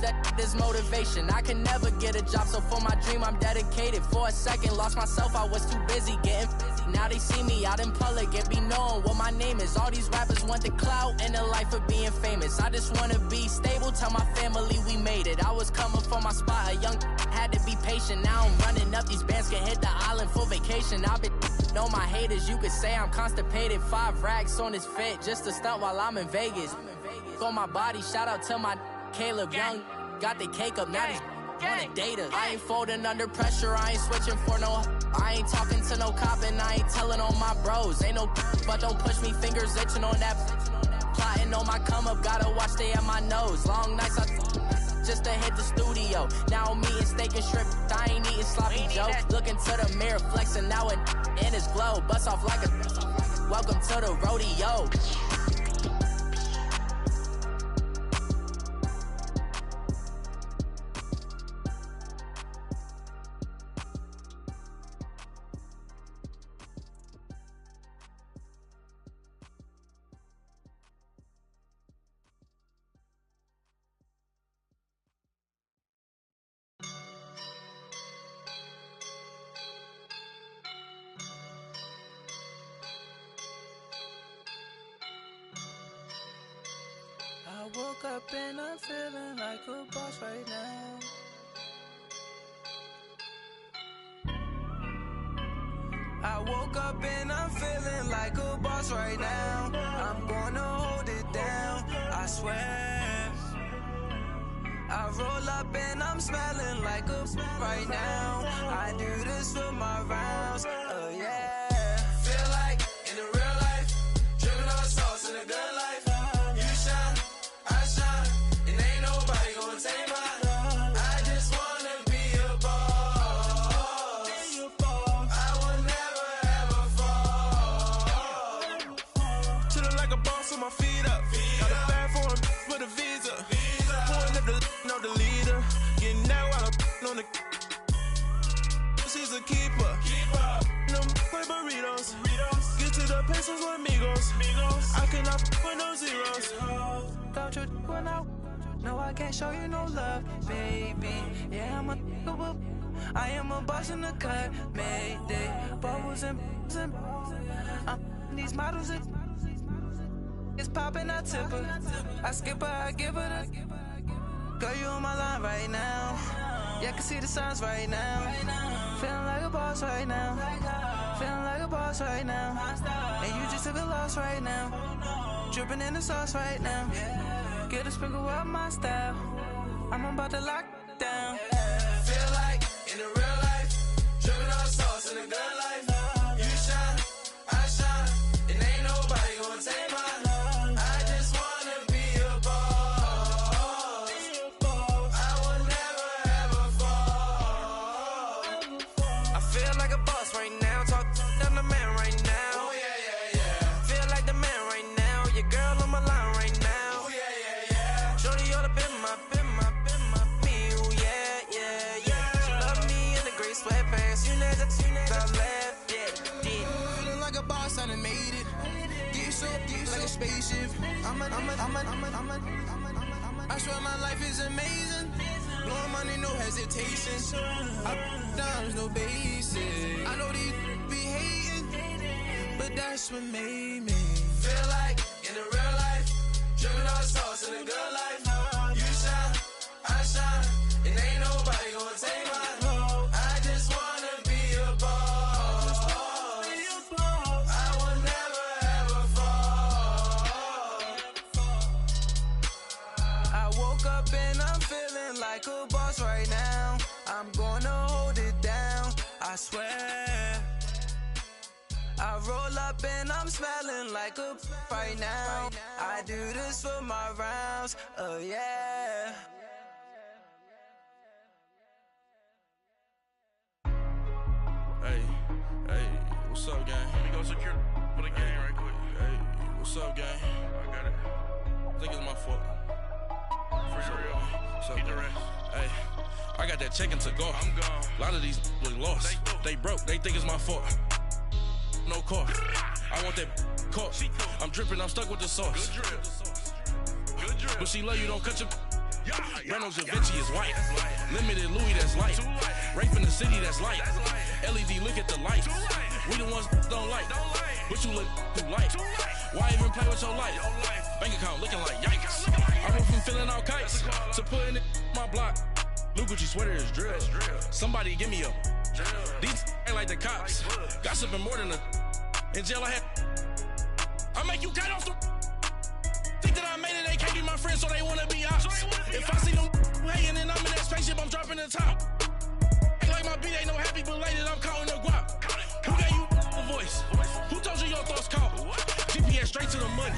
that is motivation. I can never get a job, so for my dream I'm dedicated. For a second, lost myself, I was too busy getting busy. Now they see me out in public and be knowing what my name is. All these rappers want the clout and the life of being famous. I just wanna be stable, tell my family we made it. I was coming for my spot, a young had to be patient. Now I'm running up, these bands can hit the island for vacation. I've been know my haters, you could say I'm constipated. 5 racks on his fit, just to stunt while I'm in Vegas. On my body, shout out to my Caleb Young. Got the cake up, now these wanna date us. I ain't folding under pressure, I ain't switching for no. I ain't talking to no cop and I ain't telling on my bros. Ain't no but don't push me, fingers itching on that. Plotting on my come up, gotta watch stay at my nose. Long nights I just to hit the studio. Now I'm eating steak and shrimp, I ain't eating sloppy joe. Looking to the mirror, flexing now and in his glow. Bust off like a welcome to the rodeo. I woke up and I'm feeling like a boss right now. I woke up and I'm feeling like a boss right now. I'm gonna hold it down, I swear. I roll up and I'm smelling like a right now. I do this for my rounds, yeah. Feel like in the real life, dripping on sauce in a good life. You shine, I shine, and ain't nobody gonna take mine. I just wanna be a boss. I will never ever fall. Chillin' like a boss with my feet up. Got a bag for him with a visa. Pulling up the know the leader. Getting that while I'm on the. She's a keeper. No play burritos. Get to the pesos with amigos. I cannot with no zeros. Don't you when no, I can't show you no love, baby. Yeah, I am a boss in the cut, Mayday. Bubbles and these models it's popping, I tip her. I skip her, I give her the. Girl, you on my line right now. Yeah, I can see the signs right now. Feeling like a boss right now. Feeling like a boss right now. And you just took a loss right now. Dripping in the sauce right now. Get a sprinkle up my style. I'm about to lock down. Feel like in the real life, dripping on sauce in a good life. You shine, I shine, and ain't nobody gonna take mine. I just wanna be a boss. I will never ever fall. I feel like a boss right now. Talk to the man right now. Oh yeah. Feel like the man right now. Your girl on my line right now. Oh yeah. Shorty all up in my me. Oh yeah. She love me in the gray sweatpants. You know that I left. Yeah. Feeling like a boss, I done made it. Get so like a spaceship. I swear my life is amazing. Blowing money, no hesitation. I dimes, no basic. I know these be hating, but that's what made me feel like in the real life, dripping on sauce in a good life. You shine, I shine, and ain't nobody gonna take mine. I just wanna be a boss. I will never ever fall. I woke up and I'm feeling like a boss right now. I'm gonna hold it down, I swear. I roll up and I'm smelling like a right now. I do this for my rounds, yeah. Hey, what's up, gang? Let me go secure for the gang right quick. Hey, what's up, gang? I got it. I think it's my fault. For real. Keep the rest. Hey, I got that chicken to go. I'm gone. A lot of these look lost. They broke. They think it's my fault. No car. I want that caught. I'm dripping. I'm stuck with the sauce. Good drip. But she love you. Don't cut your. Reynolds Da Vinci is white. Limited Louis, that's light. Rape in the city, that's light. LED, look at the lights. We the ones don't like. But you look too light. Why even play with your life? Bank account looking like yikes. I went from filling out kites to putting it in my block. Blue Gucci sweater is drill. Somebody give me a. These ain't like the cops. Gossiping more than a. In jail I had. I make you cut off the. Think that I made it, they can't be my friends, so they wanna be ops. If I see them hanging and I'm in that spaceship, I'm dropping the top. Ain't like my beat ain't no happy belated, I'm counting the guap. Who gave you a voice? Who told you your thoughts count? GPS straight to the money.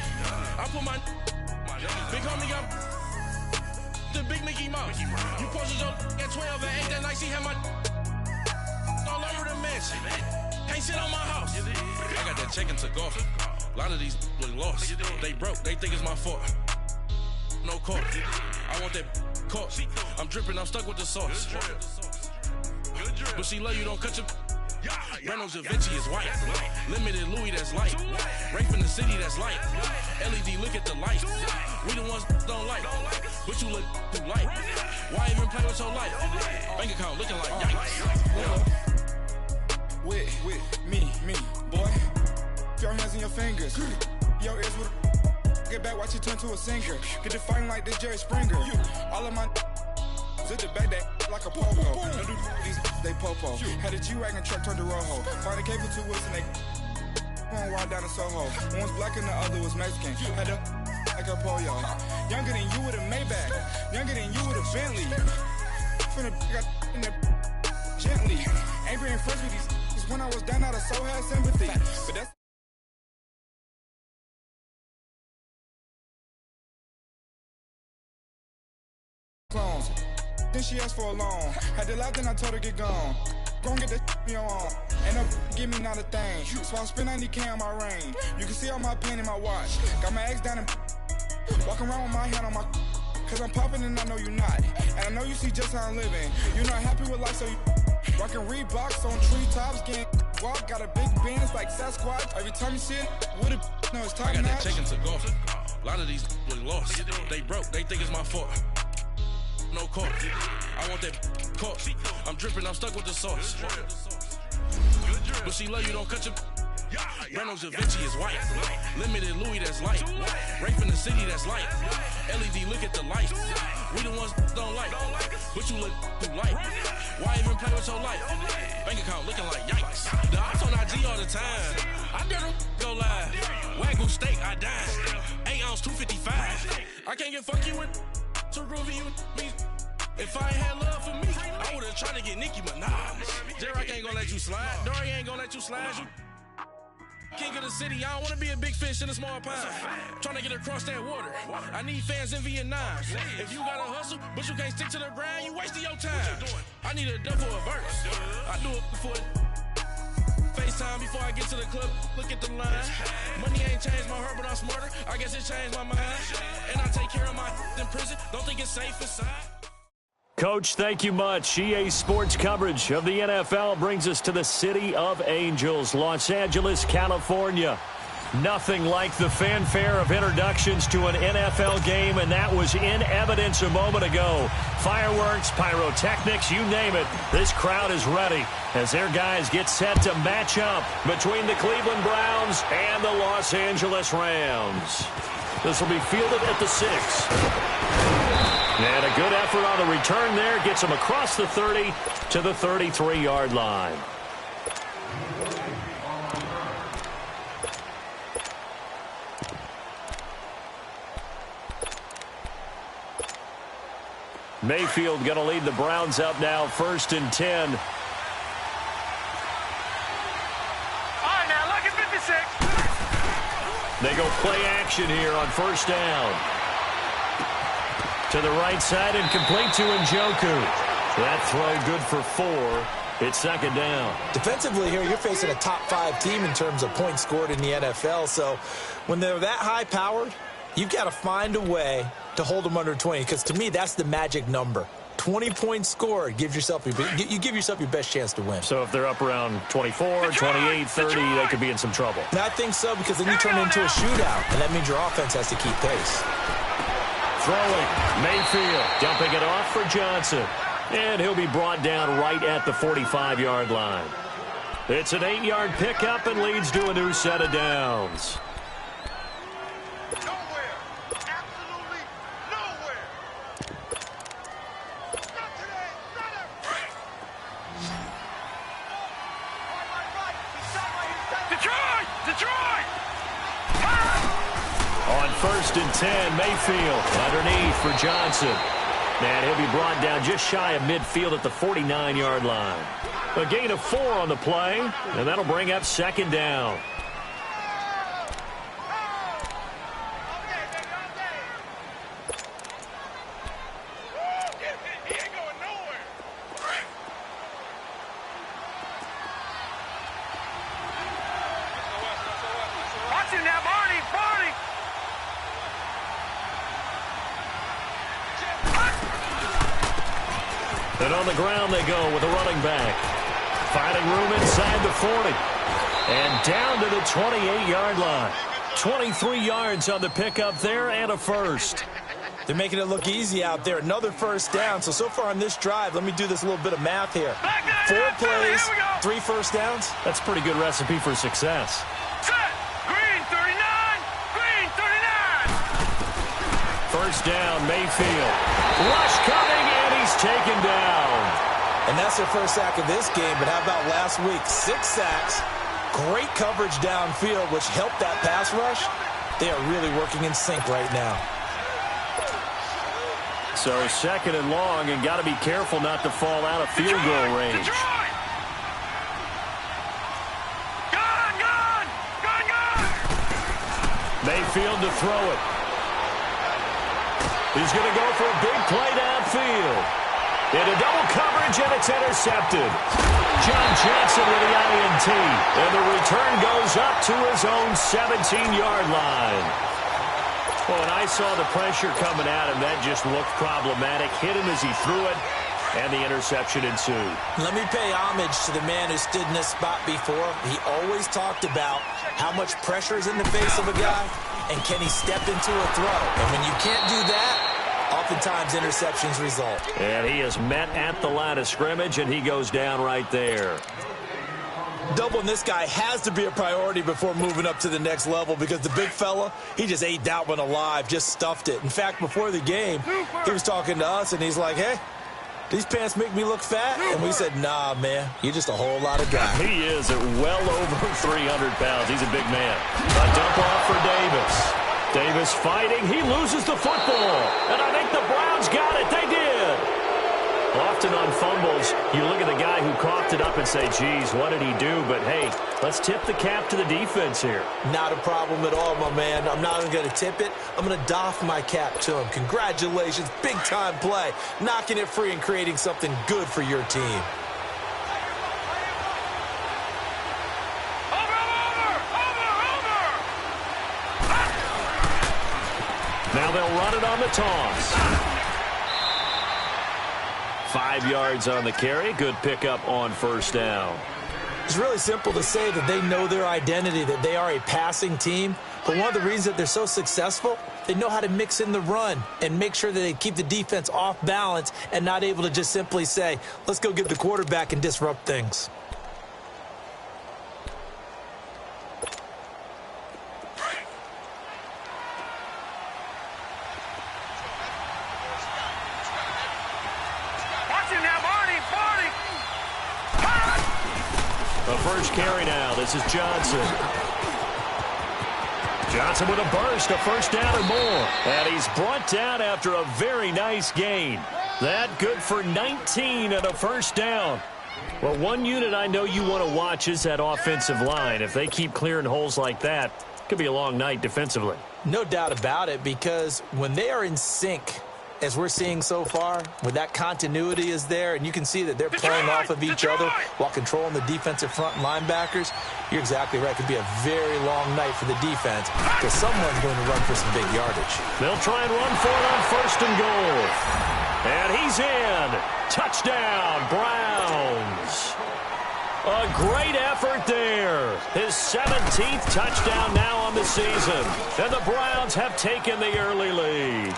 I put my big homie got the big Mickey Mouse. You posted your at 12 and 8 that night, she had my all over the mansion. Can't sit on my house. I got that check and took off. A lot of these look lost. They broke, they think it's my fault. No court. I want that caught. I'm dripping, I'm stuck with the sauce. But she love you, don't cut your. Reynolds Da Vinci is white. Limited Louis, that's light. Rape in the city, that's light. LED, look at the lights. We the ones don't like. But you look too light. Why even play with your life? Bank account looking like yikes. With me, boy. Your hands in your fingers. Your ears with get back, watch you turn to a singer. Get the fighting like this Jerry Springer. All of my at the back that like a pogo. Don't do these they popo. Had a G-Wagon truck turned to Rojo. Find a cable 2 wheels and they going wild down in Soho. One was black and the other was Mexican. Had a like a pollo. Younger than you with a Maybach. Younger than you with a Bentley. Finna got in the gently. Ain't being friends with these when I was down out of soul had sympathy. But that's clones. Then she asked for a loan. Had to laugh, then I told her get gone. Gon' get that me on. Ain't no give me not a thing. So I spend 90K on my ring. You can see all my pain in my watch. Got my ex down and walking around with my hand on my. Cause I'm popping and I know you're not. And I know you see just how I'm living. You're not happy with life, so you rockin' Reeboks on treetops, getting walk. Got a big band, it's like Sasquatch. Every time you see it, with it, no, it's top I got notch. that check and took off. A lot of these look lost. They broke, they think it's my fault. No court. I want that caught. I'm dripping, I'm stuck with the sauce. But she love you, don't cut your. Reynolds Da Vinci is white. Limited Louis, that's light. Rape in the city, that's light. LED, look at the lights. We the ones don't like. But you look too light. Why even play with your life? Bank account looking like yikes. The ops on IG all the time. I dare them go live. Wagyu steak, I dine. 8 ounce, 255. I can't get fuck you with. To groovy you me. If I ain't had love for me, I would've tried to get Nicki Minaj. Derek ain't gonna let you slide. Dory ain't gonna let you slide. You king of the city, I don't wanna be a big fish in a small pond. Trying to get across that water. I need fans in Vietnam. If you gotta hustle, but you can't stick to the grind, you wasting your time. I need a dub for a verse. I do it for FaceTime before I get to the club. Look at the line. Money ain't changed my heart, but I'm smarter. I guess it changed my mind. And I take care of my in prison. Don't think it's safe inside. Coach, thank you much. EA Sports coverage of the NFL brings us to the City of Angels, Los Angeles, California. Nothing like the fanfare of introductions to an NFL game, and that was in evidence a moment ago. Fireworks, pyrotechnics, you name it. This crowd is ready as their guys get set to match up between the Cleveland Browns and the Los Angeles Rams. This will be fielded at the 6. And a good effort on the return there. Gets him across the 30 to the 33-yard line. Mayfield going to lead the Browns up now, 1st and 10. All right, now look at 56. They go play action here on 1st down. To the right side and complete to Njoku. That throw good for 4. It's 2nd down. Defensively here, you're facing a top 5 team in terms of points scored in the NFL. So when they're that high-powered, you've got to find a way to hold them under 20. Because to me, that's the magic number. 20 points scored gives yourself you give yourself your best chance to win. So if they're up around 24, 28, 30, they could be in some trouble. And I think so, because then you turn it into a shootout, and that means your offense has to keep pace. Throwing. Mayfield dumping it off for Johnson. And he'll be brought down right at the 45-yard line. It's an 8-yard pickup and leads to a new set of downs. Nowhere. Absolutely nowhere. Not today. Not ever. Detroit! Detroit! On 1st and 10, Mayfield underneath for Johnson. And he'll be brought down just shy of midfield at the 49-yard line. A gain of 4 on the play, and that'll bring up 2nd down. He ain't going nowhere. Watch him now, Barney! Barney! And on the ground they go with a running back. Finding room inside the 40. And down to the 28-yard line. 23 yards on the pickup there and a first. They're making it look easy out there. Another first down. So far on this drive, let me do this little bit of math here. 4 plays, 3 first downs. That's a pretty good recipe for success. Set! Green 39! Green 39! First down, Mayfield. Rush coming, and he's taken down. And that's their first sack of this game. But how about last week? 6 sacks. Great coverage downfield, which helped that pass rush. They are really working in sync right now. So 2nd and long, and got to be careful not to fall out of field goal range. Detroit! Gone! Gone! Gone! Gone! Mayfield to throw it. He's going to go for a big play downfield. Into double coverage, and it's intercepted. John Johnson with the INT. And the return goes up to his own 17-yard line. Well, when I saw the pressure coming at him, that just looked problematic. Hit him as he threw it, and the interception ensued. Let me pay homage to the man who stood in this spot before. He always talked about how much pressure is in the face of a guy, and can he step into a throw. And when you can't do that, oftentimes interceptions result. And he is met at the line of scrimmage, and he goes down right there. Doubling this guy has to be a priority before moving up to the next level, because the big fella, he just ate that one alive, just stuffed it. In fact, before the game, he was talking to us, and he's like, hey, these pants make me look fat? And we said, nah, man, you're just a whole lot of guy. He is at well over 300 pounds. He's a big man. A dump off for Davis. Davis fighting. He loses the football. And I think the Browns got it. They did. Often on fumbles, you look at the guy who coughed it up and say, geez, what did he do? But, hey, let's tip the cap to the defense here. Not a problem at all, my man. I'm not even going to tip it. I'm going to doff my cap to him. Congratulations. Big-time play. Knocking it free and creating something good for your team. Now they'll run it on the toss. 5 yards on the carry. Good pickup on first down. It's really simple to say that they know their identity, that they are a passing team. But one of the reasons that they're so successful, they know how to mix in the run and make sure that they keep the defense off balance and not able to just simply say, let's go get the quarterback and disrupt things. The first carry now. This is Johnson. Johnson with a burst, a first down or more. And he's brought down after a very nice gain. That good for 19 and a first down. Well, one unit I know you want to watch is that offensive line. If they keep clearing holes like that, it could be a long night defensively. No doubt about it, because when they are in sync, as we're seeing so far, when that continuity is there, and you can see that they're playing off of each other while controlling the defensive front linebackers, you're exactly right. It could be a very long night for the defense, because someone's going to run for some big yardage. They'll try and run for it on first and goal. And he's in. Touchdown, Browns. A great effort there. His 17th touchdown now on the season. And the Browns have taken the early lead.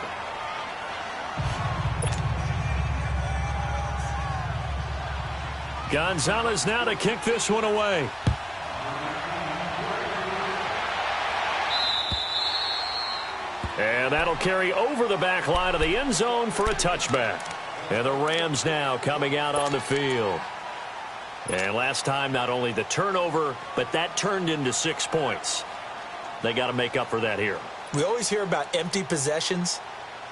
Gonzalez now to kick this one away. And that'll carry over the back line of the end zone for a touchback. And the Rams now coming out on the field. And last time, not only the turnover, but that turned into 6 points. They got to make up for that here. We always hear about empty possessions,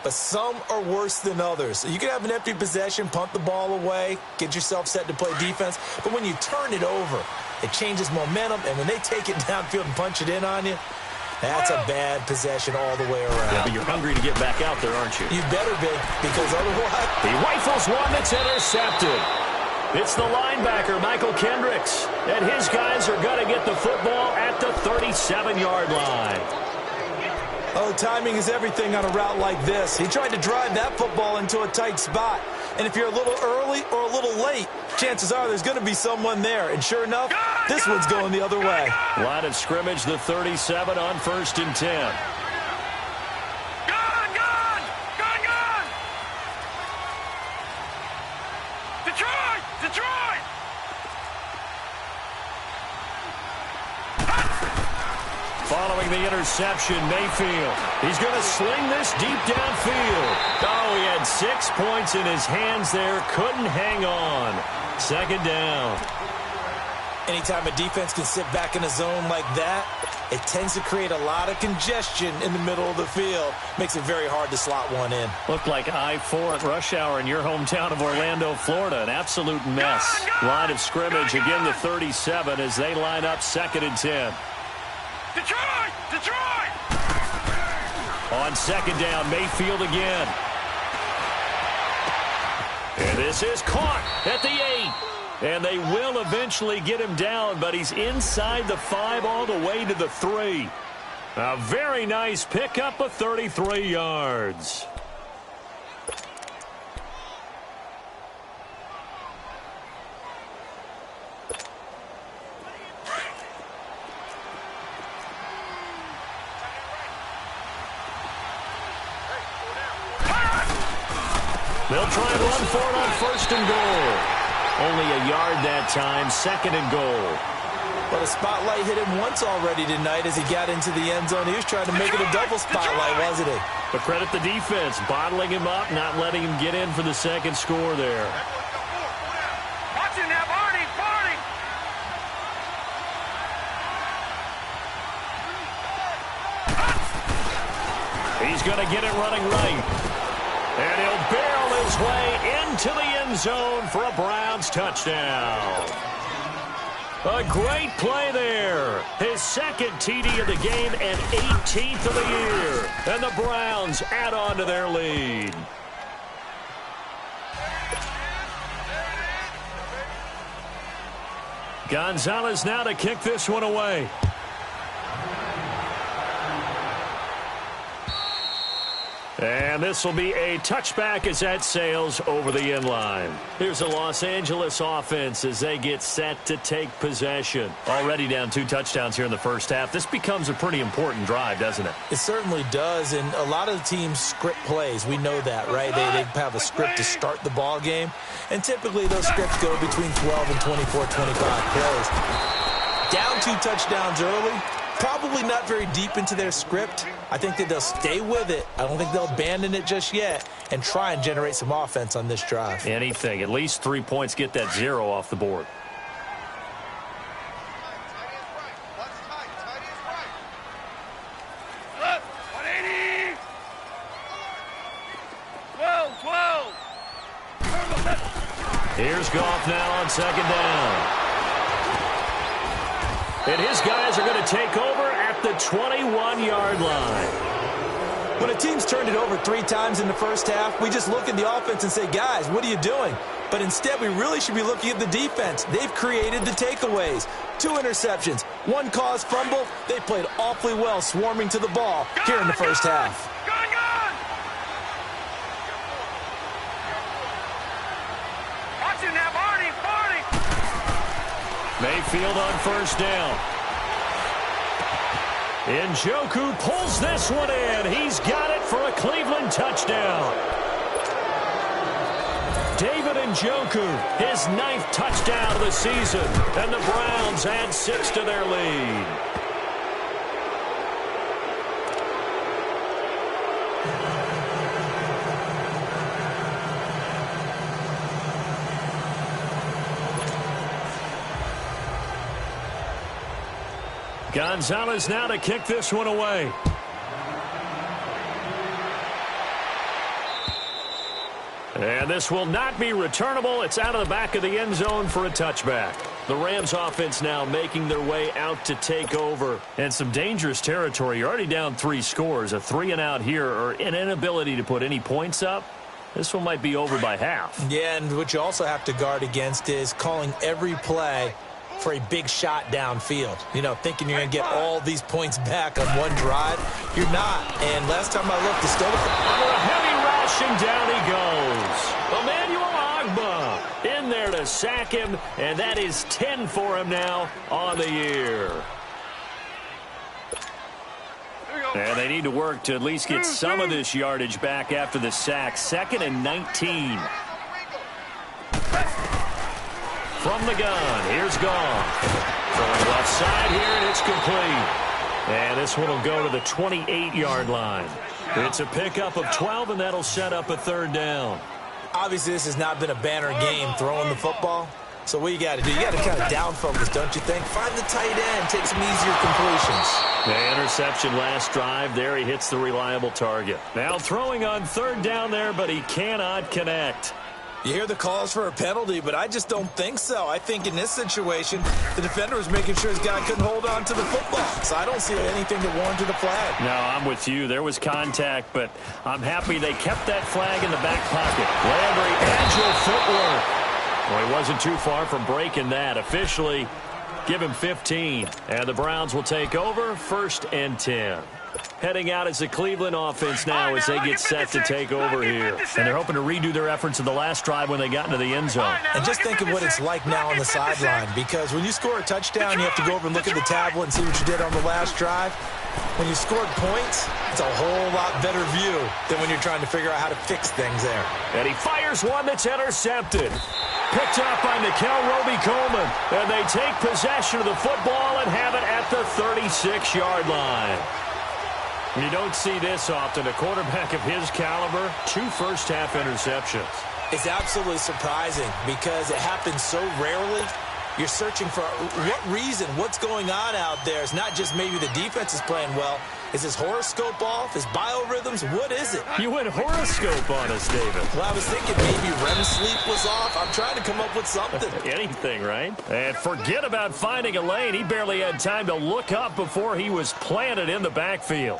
but some are worse than others. So you can have an empty possession, punt the ball away, get yourself set to play defense. But when you turn it over, it changes momentum. And when they take it downfield and punch it in on you, that's a bad possession all the way around. Yeah, but you're hungry to get back out there, aren't you? You better be, because otherwise... He rifles one that's intercepted. It's the linebacker, Michael Kendricks. And his guys are going to get the football at the 37-yard line. Oh, timing is everything on a route like this. He tried to drive that football into a tight spot. And if you're a little early or a little late, chances are there's going to be someone there. And sure enough, this one's going the other way. Line of scrimmage, the 37 on 1st and 10. Detroit! Following the interception, Mayfield. He's going to sling this deep downfield. Oh, he had 6 points in his hands there. Couldn't hang on. 2nd down. Anytime a defense can sit back in a zone like that, it tends to create a lot of congestion in the middle of the field. Makes it very hard to slot one in. Looked like I-4 at rush hour in your hometown of Orlando, Florida. An absolute mess. Line of scrimmage, again the 37 as they line up 2nd and 10. Detroit! On 2nd down, Mayfield again. And this is caught at the 8. And they will eventually get him down, but he's inside the 5 all the way to the 3. A very nice pickup of 33 yards. They'll try and run for it on 1st and goal. Only a yard that time, 2nd and goal. Well, the spotlight hit him once already tonight as he got into the end zone. He was trying to make it a double spotlight, wasn't he? But credit the defense, bottling him up, not letting him get in for the 2nd score there. Watch it now, Barney! He's going to get it running right. And he'll barrel his way into the end zone for a Browns touchdown. A great play there. His 2nd TD of the game and 18th of the year. And the Browns add on to their lead. Gonzalez now to kick this one away. And this will be a touchback as that sails over the end line. Here's the Los Angeles offense as they get set to take possession. Already down 2 touchdowns here in the first half. This becomes a pretty important drive, doesn't it? It certainly does, and a lot of the teams script plays. We know that, right? They have a script to start the ball game, and typically those scripts go between 12 and 24, 25 plays. Down 2 touchdowns early. Probably not very deep into their script. I think that they'll stay with it. I don't think they'll abandon it just yet and try and generate some offense on this drive. Anything. At least 3 points, get that 0 off the board. Look, 180! 12! Here's Goff now on 2nd down. And his guys are going to take over at the 21-yard line. When a team's turned it over 3 times in the first half, we just look at the offense and say, guys, what are you doing? But instead, we really should be looking at the defense. They've created the takeaways. 2 interceptions, 1 caused fumble. They played awfully well swarming to the ball here in the first half. Watch it now, Barney! Mayfield on 1st down. Njoku pulls this one in. He's got it for a Cleveland touchdown. David Njoku, his 9th touchdown of the season, and the Browns add 6 to their lead. Gonzalez now to kick this one away. And this will not be returnable. It's out of the back of the end zone for a touchback. The Rams offense now making their way out to take over. And some dangerous territory. You're already down 3 scores. A 3-and-out here or an inability to put any points up. This one might be over by half. Yeah, and what you also have to guard against is calling every play for a big shot downfield. You know, thinking you're going to get all these points back on one drive. You're not. And last time I looked, it's still under a heavy rush, and down he goes. Emmanuel Ogbah in there to sack him, and that is 10 for him now on the year. And they need to work to at least get some of this yardage back after the sack. 2nd and 19. From the gun, here's Gone. Throwing left side here, and it's complete. And this one will go to the 28-yard line. It's a pickup of 12, and that'll set up a 3rd down. Obviously, this has not been a banner game throwing the football. So what you got to do, you got to kind of down focus, don't you think? Find the tight end, take some easier completions. The interception last drive there. He hits the reliable target. Now throwing on 3rd down there, but he cannot connect. You hear the calls for a penalty, but I just don't think so. I think in this situation, the defender was making sure his guy couldn't hold on to the football. So I don't see anything that warranted a flag. No, I'm with you. There was contact, but I'm happy they kept that flag in the back pocket. Landry, agile footwork. Well, he wasn't too far from breaking that. Officially, give him 15. And the Browns will take over 1st and 10. Heading out as the Cleveland offense now as they get set to take over here. And they're hoping to redo their efforts in the last drive when they got into the end zone. And just think of what it's like now on the sideline, because when you score a touchdown, you have to go over and look at the tablet and see what you did on the last drive. When you scored points, it's a whole lot better view than when you're trying to figure out how to fix things there. And he fires one that's intercepted. Picked up by Nickel Roby-Coleman. And they take possession of the football and have it at the 36-yard line. You don't see this often. A quarterback of his caliber, 2 first-half interceptions. It's absolutely surprising because it happens so rarely. You're searching for what reason, what's going on out there. It's not just maybe the defense is playing well. Is his horoscope off? His biorhythms? What is it? You went horoscope on us, David. Well, I was thinking maybe REM sleep was off. I'm trying to come up with something. Anything, right? And forget about finding a lane. He barely had time to look up before he was planted in the backfield.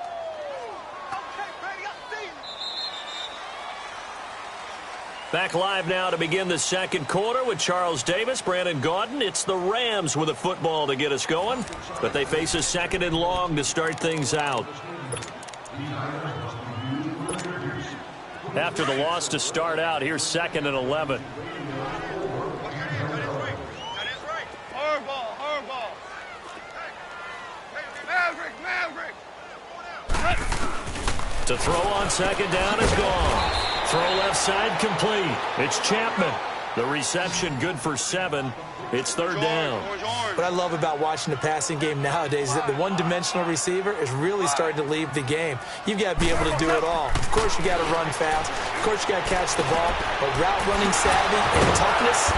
Back live now to begin the 2nd quarter with Charles Davis, Brandon Gaudin. It's the Rams with a football to get us going, but they face a 2nd and long to start things out. After the loss to start out, here's 2nd and 11. To throw on 2nd down is gone. Throw left side complete. It's Chapman. The reception good for 7. It's 3rd down. What I love about watching the passing game nowadays is that the one-dimensional receiver is really starting to leave the game. You've got to be able to do it all. Of course, you got to run fast. Of course, you got to catch the ball. But route running savvy and toughness,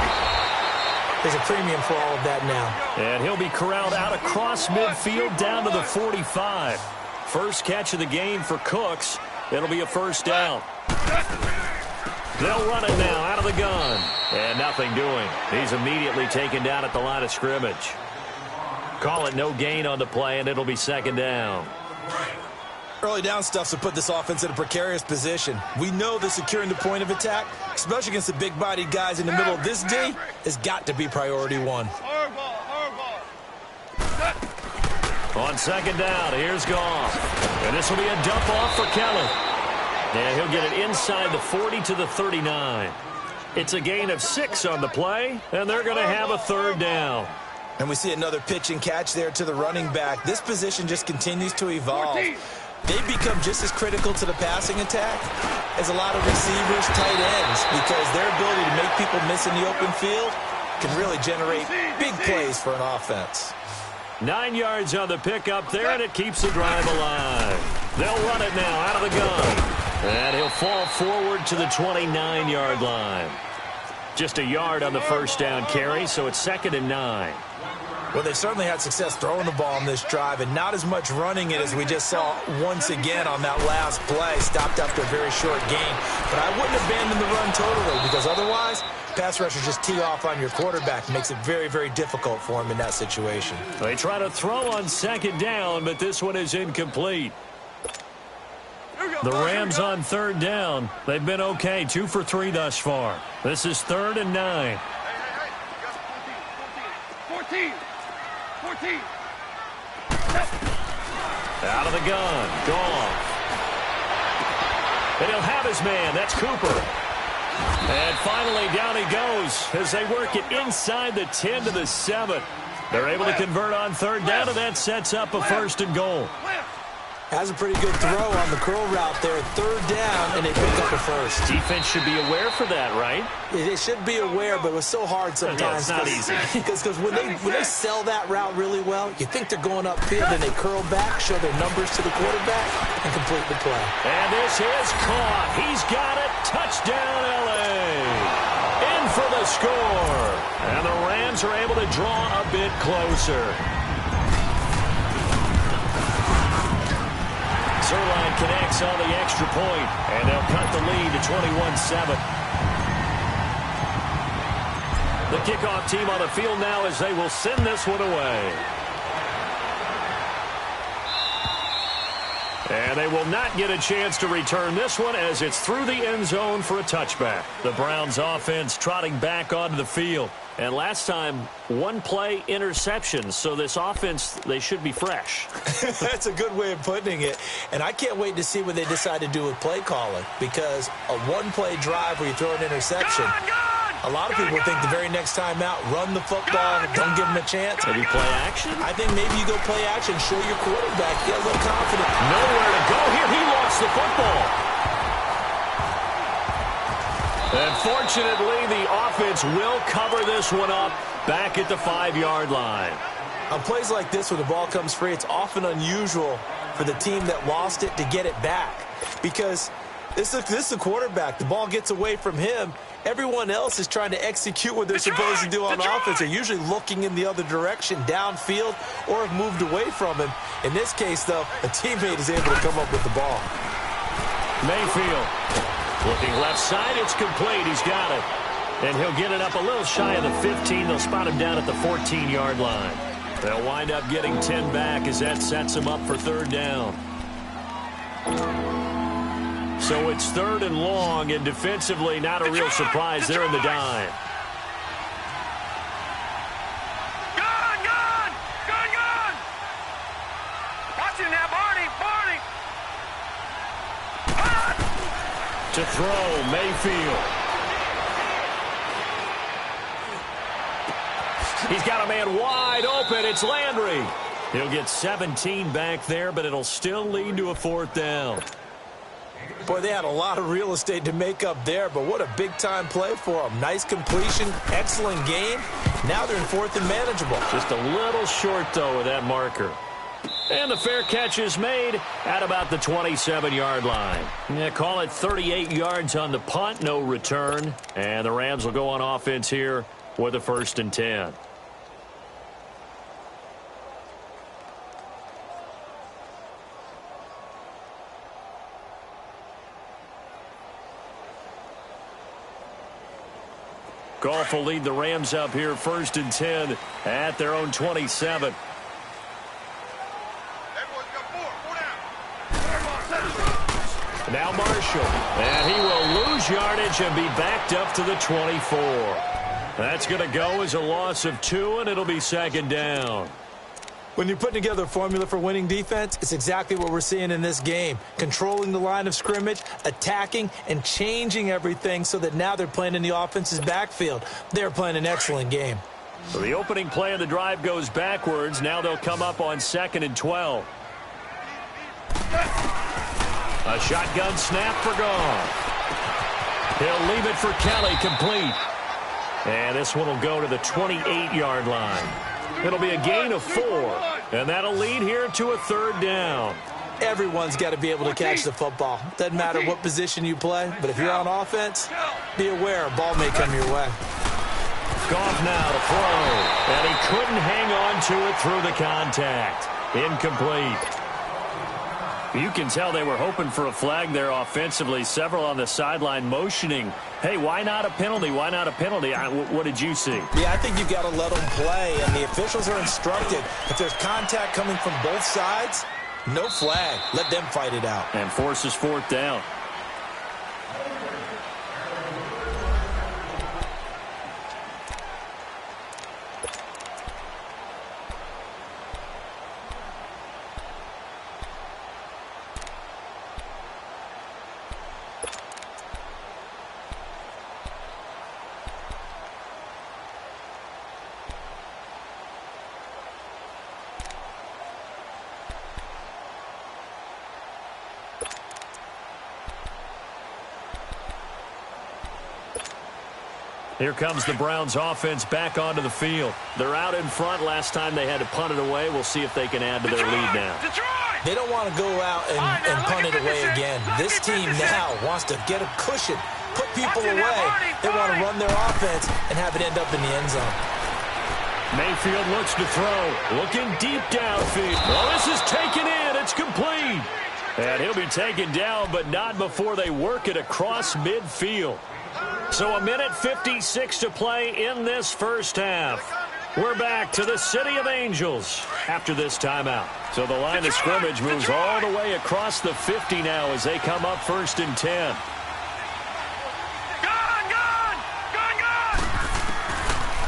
there's a premium for all of that now. And he'll be corralled out across midfield down to the 45. First catch of the game for Cooks. It'll be a 1st down. They'll run it now out of the gun. And nothing doing. He's immediately taken down at the line of scrimmage. Call it no gain on the play, and it'll be 2nd down. Early down stuff to put this offense in a precarious position. We know that securing the point of attack, especially against the big-bodied guys in the middle of this D, has got to be priority 1. On 2nd down, here's Goff. And this will be a dump off for Kelly. And he'll get it inside the 40 to the 39. It's a gain of 6 on the play, and they're going to have a 3rd down. And we see another pitch and catch there to the running back. This position just continues to evolve. They become just as critical to the passing attack as a lot of receivers, tight ends, because their ability to people missing the open field can really generate big plays for an offense. 9 yards on the pickup there, and it keeps the drive alive. They'll run it now out of the gun. And he'll fall forward to the 29-yard line. Just a yard on the first down carry, so it's 2nd and 9. Well, they certainly had success throwing the ball on this drive, and not as much running it as we just saw once again on that last play. Stopped after a very short gain. But I wouldn't abandon the run totally, because otherwise, pass rushers just tee off on your quarterback. Makes it very, very difficult for him in that situation. They try to throw on 2nd down, but this one is incomplete. The Rams on 3rd down. They've been okay, 2 for 3 thus far. This is 3rd and 9. 14. Out of the gun. Goff. And he'll have his man. That's Cooper. And finally down he goes as they work it inside the 10 to the 7. They're able to convert on 3rd down, and that sets up a 1st and goal. Has a pretty good throw on the curl route there. 3rd down, and they pick up a 1st. Defense should be aware for that, right? They should be aware, but it was so hard sometimes. Yeah, it's not easy. Because when they sell that route really well, you think they're going upfield, and they curl back, show their numbers to the quarterback, and complete the play. And this is caught. He's got it. Touchdown, L.A. In for the score. And the Rams are able to draw a bit closer. Zerline connects on the extra point, and they'll cut the lead to 21-7. The kickoff team on the field now as they will send this one away. And they will not get a chance to return this one as it's through the end zone for a touchback. The Browns offense trotting back onto the field. And last time, 1-play interception. So this offense, they should be fresh. That's a good way of putting it. And I can't wait to see what they decide to do with play calling. Because a 1-play drive where you throw an interception, a lot of people think the very next time out, run the football, don't give them a chance. Maybe play action? I think maybe you go play action, show your quarterback, get a little confident. Nowhere to go here. He lost the football. Unfortunately, the offense will cover this one up back at the 5-yard line. On plays like this where the ball comes free, it's often unusual for the team that lost it to get it back. Because this is a quarterback. The ball gets away from him. Everyone else is trying to execute what they're supposed to do on offense. They're usually looking in the other direction, downfield, or have moved away from him. In this case, though, a teammate is able to come up with the ball. Mayfield. Looking left side, it's complete. He's got it. And he'll get it up a little shy of the 15. They'll spot him down at the 14-yard line. They'll wind up getting 10 back as that sets him up for 3rd down. So it's 3rd and long, and defensively, not a real surprise. They're in the dime. Gun! Watch him now, Barney! To throw, Mayfield. He's got a man wide open. It's Landry. He'll get 17 back there, but it'll still lead to a 4th down. Boy, they had a lot of real estate to make up there, but what a big-time play for them. Nice completion, excellent game. Now they're in 4th and manageable. Just a little short, though, with that marker. And the fair catch is made at about the 27-yard line. Yeah, call it 38 yards on the punt, no return. And the Rams will go on offense here with a 1st and 10. Goff will lead the Rams up here 1st and 10 at their own 27. Now Marshall, and he will lose yardage and be backed up to the 24. That's going to go as a loss of 2, and it'll be 2nd down. When you're putting together a formula for winning defense, it's exactly what we're seeing in this game. Controlling the line of scrimmage, attacking, and changing everything so that now they're playing in the offense's backfield. They're playing an excellent game. So the opening play of the drive goes backwards. Now they'll come up on 2nd and 12. A shotgun snap for Goff. He'll leave it for Kelly, complete. And this one will go to the 28-yard line. It'll be a gain of 4, and that'll lead here to a 3rd down. Everyone's got to be able to catch the football. Doesn't matter what position you play, but if you're on offense, be aware a ball may come your way. Goff now to throw, and he couldn't hang on to it through the contact. Incomplete. You can tell they were hoping for a flag there offensively. Several on the sideline motioning, hey, why not a penalty? Why not a penalty? What did you see? Yeah, I think you've got to let them play, and the officials are instructed. If there's contact coming from both sides, no flag. Let them fight it out. And forces 4th down. Here comes the Browns offense back onto the field. They're out in front. Last time they had to punt it away. We'll see if they can add to their lead now. They don't want to go out and punt it away again. This team now wants to get a cushion, put people away. They want to run their offense and have it end up in the end zone. Mayfield looks to throw. Looking deep downfield. Well, this is taken in. It's complete. And he'll be taken down, but not before they work it across midfield. So 1:56 to play in this first half. We're back to the City of Angels after this timeout. So the line of scrimmage moves all the way across the 50 now as they come up 1st and 10.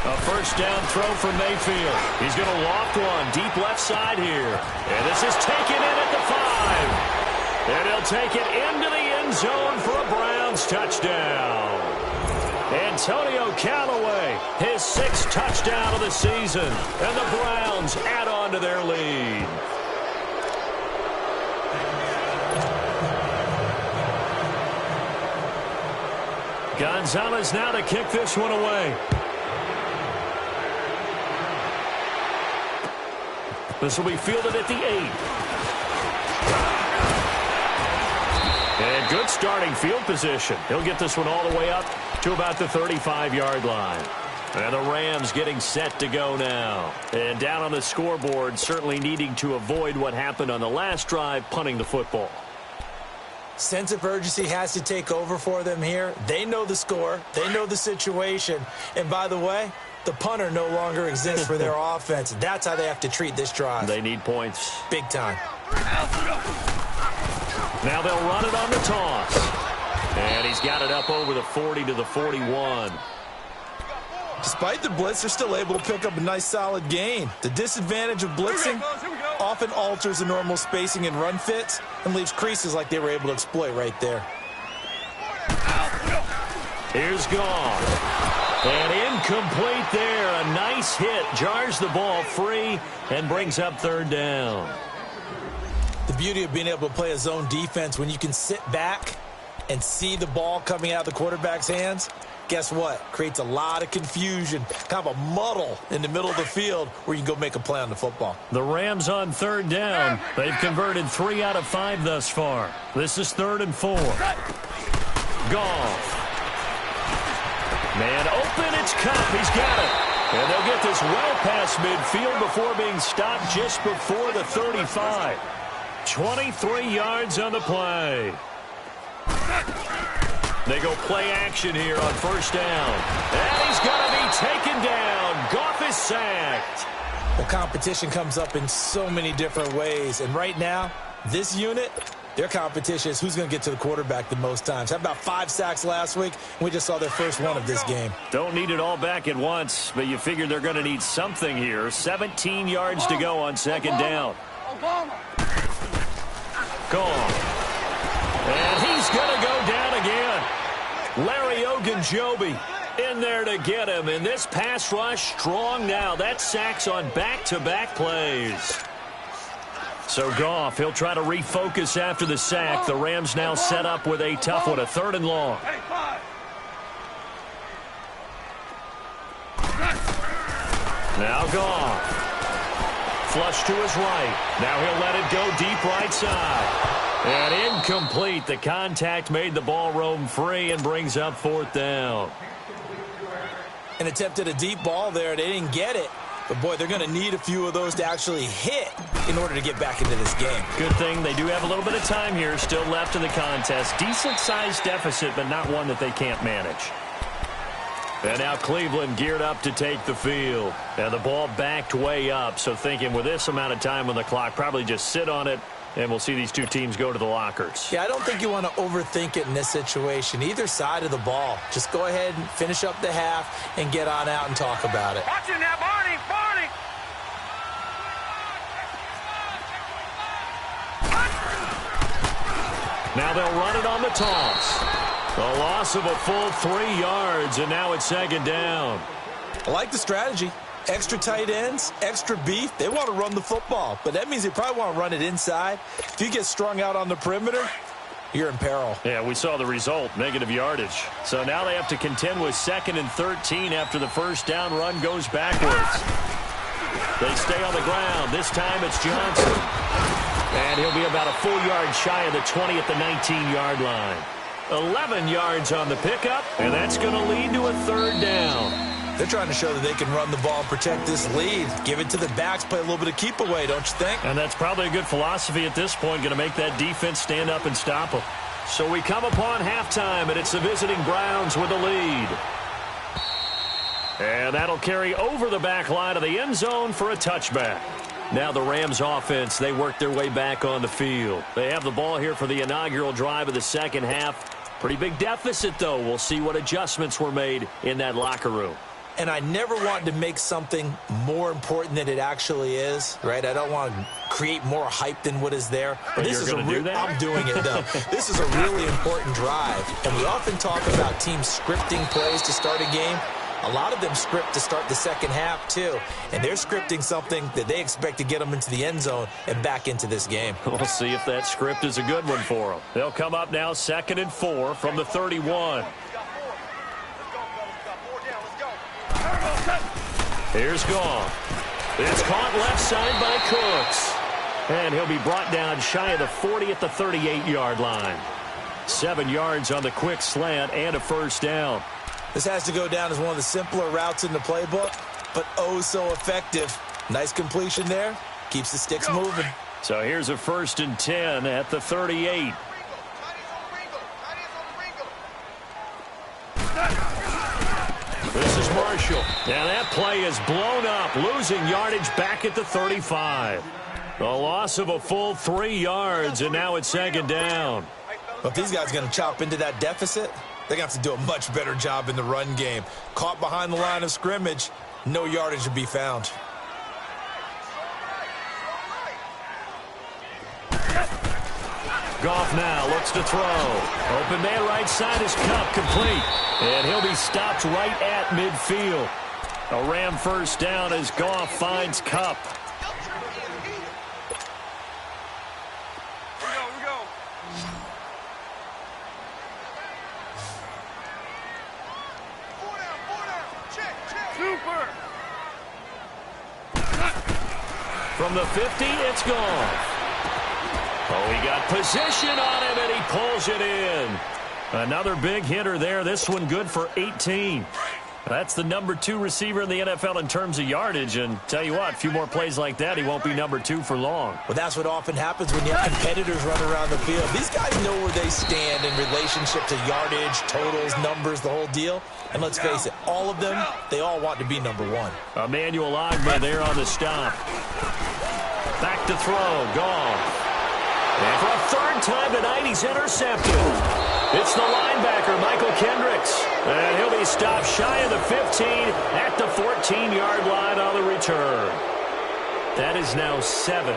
A 1st down throw from Mayfield. He's going to loft one deep left side here. And this is taken in at the 5. And he'll take it into the end zone for a Browns touchdown. Antonio Callaway, his 6th touchdown of the season, and the Browns add on to their lead. Gonzalez now to kick this one away. This will be fielded at the 8. And good starting field position. He'll get this one all the way up to about the 35-yard line. And the Rams getting set to go now. And down on the scoreboard, certainly needing to avoid what happened on the last drive, punting the football. Sense of urgency has to take over for them here. They know the score. They know the situation. And by the way, the punter no longer exists for their offense. That's how they have to treat this drive. They need points. Big time. Now they'll run it on the toss. And he's got it up over the 40 to the 41. Despite the blitz, they're still able to pick up a nice solid gain. The disadvantage of blitzing often alters the normal spacing and run fits and leaves creases like they were able to exploit right there. Here's Goff. And incomplete there. A nice hit. Jars the ball free and brings up 3rd down. The beauty of being able to play a zone defense when you can sit back and see the ball coming out of the quarterback's hands, guess what? Creates a lot of confusion, kind of a muddle in the middle of the field where you can go make a play on the football. The Rams on 3rd down. They've converted 3 out of 5 thus far. This is 3rd and 4. Goff. Man open, it's Cup. He's got it. And they'll get this well past midfield before being stopped just before the 35. 23 yards on the play. They go play action here on 1st down. And he's going to be taken down. Goff is sacked. Well, competition comes up in so many different ways. And right now, this unit, their competition is who's going to get to the quarterback the most times. How about 5 sacks last week? We just saw their first one of this game. Don't need it all back at once, but you figure they're going to need something here. 17 yards to go on 2nd down. Goff. And he's going to go down again. Larry Ogunjobi in there to get him. And this pass rush strong now. That sacks on back-to-back plays. So Goff, he'll try to refocus after the sack. The Rams now set up with a tough one, a 3rd and long. Now Goff. Flush to his right. Now he'll let it go deep right side. And incomplete. The contact made the ball roam free and brings up 4th down. An attempt at a deep ball there. They didn't get it. But, boy, they're going to need a few of those to actually hit in order to get back into this game. Good thing they do have a little bit of time here still left in the contest. Decent-sized deficit, but not one that they can't manage. And now Cleveland geared up to take the field. And the ball backed way up, so thinking with this amount of time on the clock, probably just sit on it, and we'll see these two teams go to the lockers. Yeah, I don't think you want to overthink it in this situation. Either side of the ball. Just go ahead and finish up the half and get on out and talk about it. Watching that, Barney! Barney! Now they'll run it on the toss. A loss of a full 3 yards, and now it's 2nd down. I like the strategy. Extra tight ends, extra beef. They want to run the football, but that means they probably want to run it inside. If you get strung out on the perimeter, you're in peril. Yeah, we saw the result, negative yardage. So now they have to contend with 2nd and 13 after the first down run goes backwards. They stay on the ground. This time it's Johnson. And he'll be about a full yard shy of the 20 at the 19-yard line. 11 yards on the pickup, and that's going to lead to a 3rd down. They're trying to show that they can run the ball and protect this lead. Give it to the backs, play a little bit of keep away, don't you think? And that's probably a good philosophy at this point, going to make that defense stand up and stop them. So we come upon halftime, and it's the visiting Browns with the lead. And that'll carry over the back line of the end zone for a touchback. Now the Rams offense, they work their way back on the field. They have the ball here for the inaugural drive of the second half. Pretty big deficit, though. We'll see what adjustments were made in that locker room. And I never want to make something more important than it actually is, right? I don't want to create more hype than what is there. But this is I'm doing it, though. This is a really important drive. And we often talk about teams scripting plays to start a game. A lot of them script to start the second half, too. And they're scripting something that they expect to get them into the end zone and back into this game. We'll see if that script is a good one for them. They'll come up now 2nd and 4 from the 31. Here's Goff. It's caught left side by Cooks. And he'll be brought down shy of the 40 at the 38-yard line. 7 yards on the quick slant and a 1st down. This has to go down as one of the simpler routes in the playbook, but oh so effective. Nice completion there. Keeps the sticks moving. So here's a 1st and 10 at the 38. This is Marshall. And that play is blown up, losing yardage back at the 35. A loss of a full 3 yards, and now it's 2nd down. Well, if these guys are going to chop into that deficit, they're going to have to do a much better job in the run game. Caught behind the line of scrimmage, no yardage to be found. Goff now looks to throw. Open man right side is Kupp, complete. And he'll be stopped right at midfield. A Ram 1st down as Goff finds Kupp. We go. Four down. Check. Super. From the 50, it's Goff. Oh, he got position on him, and he pulls it in. Another big hitter there. This one good for 18. That's the number 2 receiver in the NFL in terms of yardage. And tell you what, a few more plays like that, he won't be number 2 for long. Well, that's what often happens when you have competitors run around the field. These guys know where they stand in relationship to yardage, totals, numbers, the whole deal. And let's face it, all of them, they all want to be number 1. Emmanuel Ogbah there on the stop. Back to throw. Goff. And for a 3rd time tonight, he's intercepted. It's the linebacker, Michael Kendricks. And he'll be stopped shy of the 15 at the 14-yard line on the return. That is now 7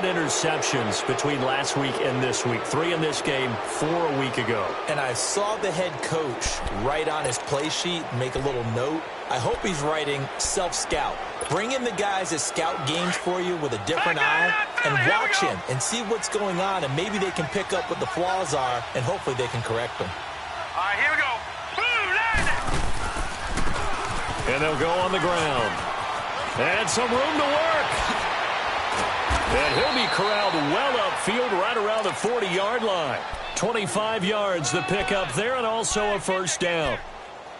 interceptions between last week and this week. 3 in this game, 4 a week ago. And I saw the head coach write on his play sheet, make a little note. I hope he's writing self-scout. Bring in the guys that scout games for you with a different eye and watch him and see what's going on, and maybe they can pick up what the flaws are, and hopefully they can correct them. All right, here we go. Boom, land it. And they'll go on the ground. And some room to work. And he'll be corralled well upfield right around the 40-yard line. 25 yards the pickup there, and also a first down.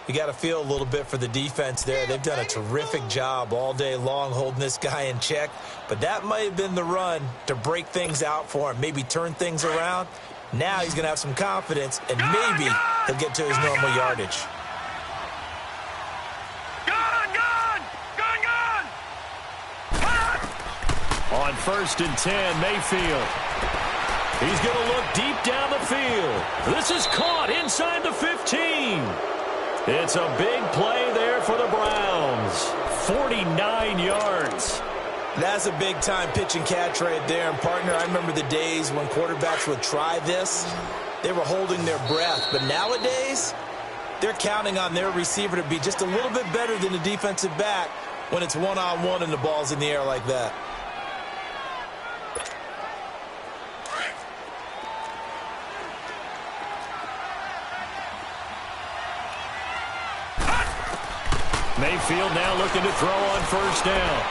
You got to feel a little bit for the defense there. They've done a terrific job all day long holding this guy in check. But that might have been the run to break things out for him, maybe turn things around. Now he's going to have some confidence, and maybe he'll get to his normal yardage. On 1st and 10, Mayfield. He's going to look deep down the field. This is caught inside the 15. It's a big play there for the Browns. 49 yards. That's a big-time pitch and catch right there. And, partner, I remember the days when quarterbacks would try this. They were holding their breath. But nowadays, they're counting on their receiver to be just a little bit better than the defensive back when it's one-on-one and the ball's in the air like that. Mayfield now looking to throw on 1st down.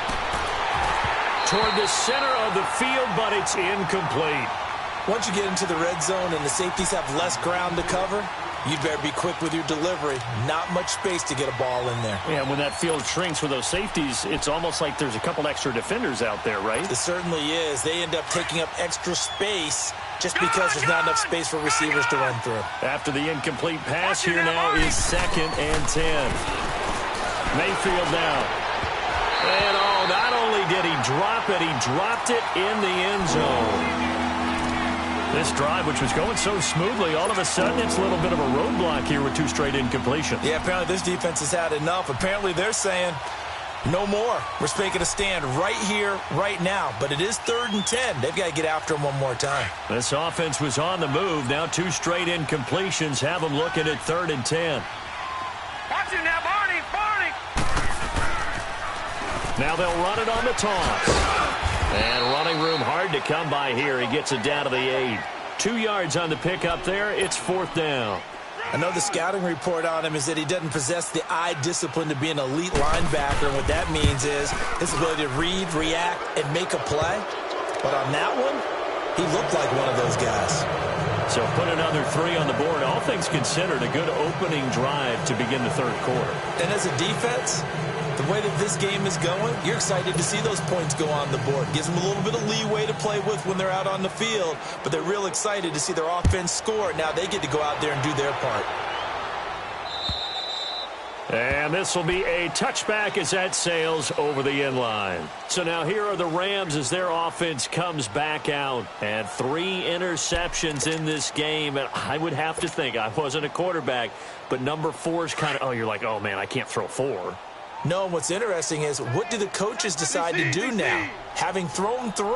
Toward the center of the field, but it's incomplete. Once you get into the red zone and the safeties have less ground to cover, you'd better be quick with your delivery. Not much space to get a ball in there. Yeah, when that field shrinks with those safeties, it's almost like there's a couple extra defenders out there, right? It certainly is. They end up taking up extra space just because there's not enough space for receivers to run through. After the incomplete pass, here now is 2nd and 10. Mayfield now. And, not only did he drop it, he dropped it in the end zone. This drive, which was going so smoothly, all of a sudden it's a little bit of a roadblock here with 2 straight incompletions. Yeah, apparently this defense has had enough. Apparently they're saying, no more. We're making a stand right here, right now. But it is 3rd and 10. They've got to get after him one more time. This offense was on the move. Now 2 straight incompletions have them looking at 3rd and 10. Watch him now, Barney. Now they'll run it on the toss. And running room hard to come by here. He gets it down to the 8. 2 yards on the pickup there. It's 4th down. I know the scouting report on him is that he doesn't possess the eye discipline to be an elite linebacker. And what that means is his ability to read, react, and make a play. But on that one, he looked like one of those guys. So put another 3 on the board. All things considered, a good opening drive to begin the 3rd quarter. And as a defense, the way that this game is going, you're excited to see those points go on the board. Gives them a little bit of leeway to play with when they're out on the field, but they're real excited to see their offense score. Now they get to go out there and do their part. And this will be a touchback as that sails over the end line. So now here are the Rams as their offense comes back out. And 3 interceptions in this game. And I would have to think, I wasn't a quarterback, but number 4 is kind of, you're like, oh, man, I can't throw 4. No, what's interesting is what do the coaches decide to do now? Having thrown 3,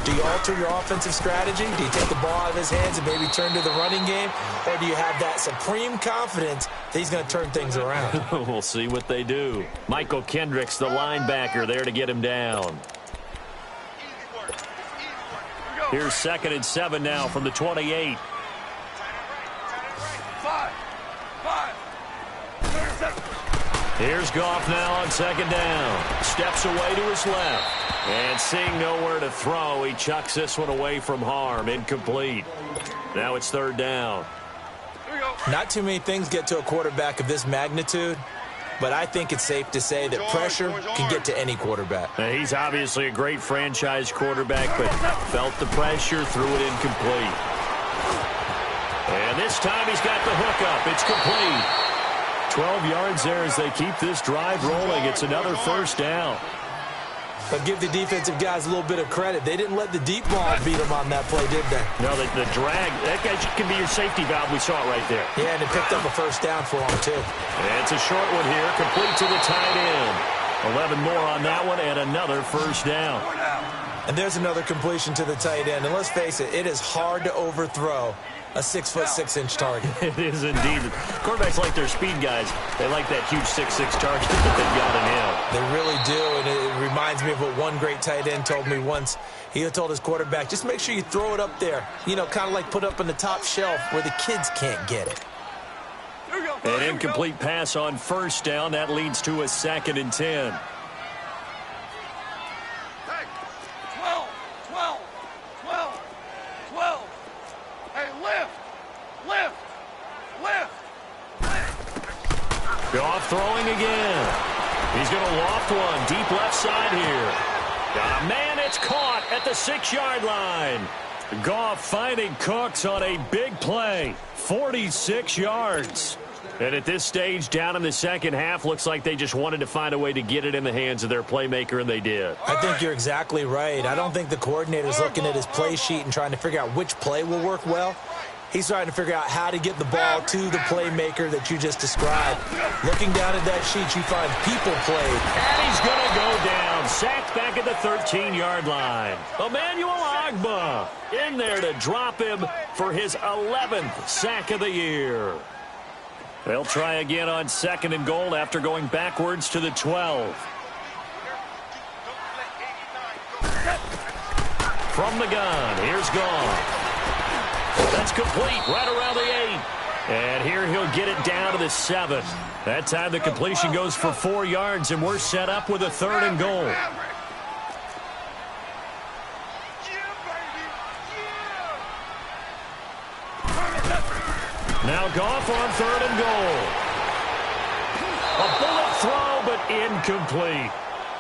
do you alter your offensive strategy? Do you take the ball out of his hands and maybe turn to the running game? Or do you have that supreme confidence that he's going to turn things around? We'll see what they do. Michael Kendricks, the linebacker, there to get him down. Here's 2nd and 7 now from the 28. 5. Here's Goff now on 2nd down. Steps away to his left. And seeing nowhere to throw, he chucks this one away from harm. Incomplete. Now it's 3rd down. Not too many things get to a quarterback of this magnitude, but I think it's safe to say that pressure can get to any quarterback. Now, he's obviously a great franchise quarterback, but felt the pressure, threw it incomplete. And this time he's got the hookup. It's complete. 12 yards there as they keep this drive rolling. It's another 1st down. But give the defensive guys a little bit of credit. They didn't let the deep ball beat them on that play, did they? No, the drag, that guy can be your safety valve. We saw it right there. Yeah, and it picked up a 1st down for him, too. And it's a short one here, complete to the tight end. 11 more on that one, and another 1st down. And there's another completion to the tight end. And let's face it is hard to overthrow a 6'6" target. It is indeed. Quarterbacks like their speed guys. They like that huge 6'6" target that they've got in him. They really do, and it reminds me of what one great tight end told me once. He told his quarterback, just make sure you throw it up there. You know, kind of like put up on the top shelf where the kids can't get it. An incomplete pass on 1st down. That leads to a 2nd and 10. throwing again. He's going to loft one deep left side here. Got a man, it's caught at the 6-yard line. Goff finding Cooks on a big play, 46 yards. And at this stage, down in the second half, looks like they just wanted to find a way to get it in the hands of their playmaker, and they did. I think you're exactly right. I don't think the coordinator's looking at his play sheet and trying to figure out which play will work well. He's trying to figure out how to get the ball to the playmaker that you just described. Looking down at that sheet, you find people played. And he's going to go down. Sacked back at the 13-yard line. Emmanuel Ogbah in there to drop him for his 11th sack of the year. They'll try again on 2nd and goal after going backwards to the 12. From the gun, here's Goff. That's complete right around the 8. And here he'll get it down to the 7. That time the completion goes for 4 yards, and we're set up with a 3rd and goal. Now Goff on 3rd and goal. A bullet throw, but incomplete.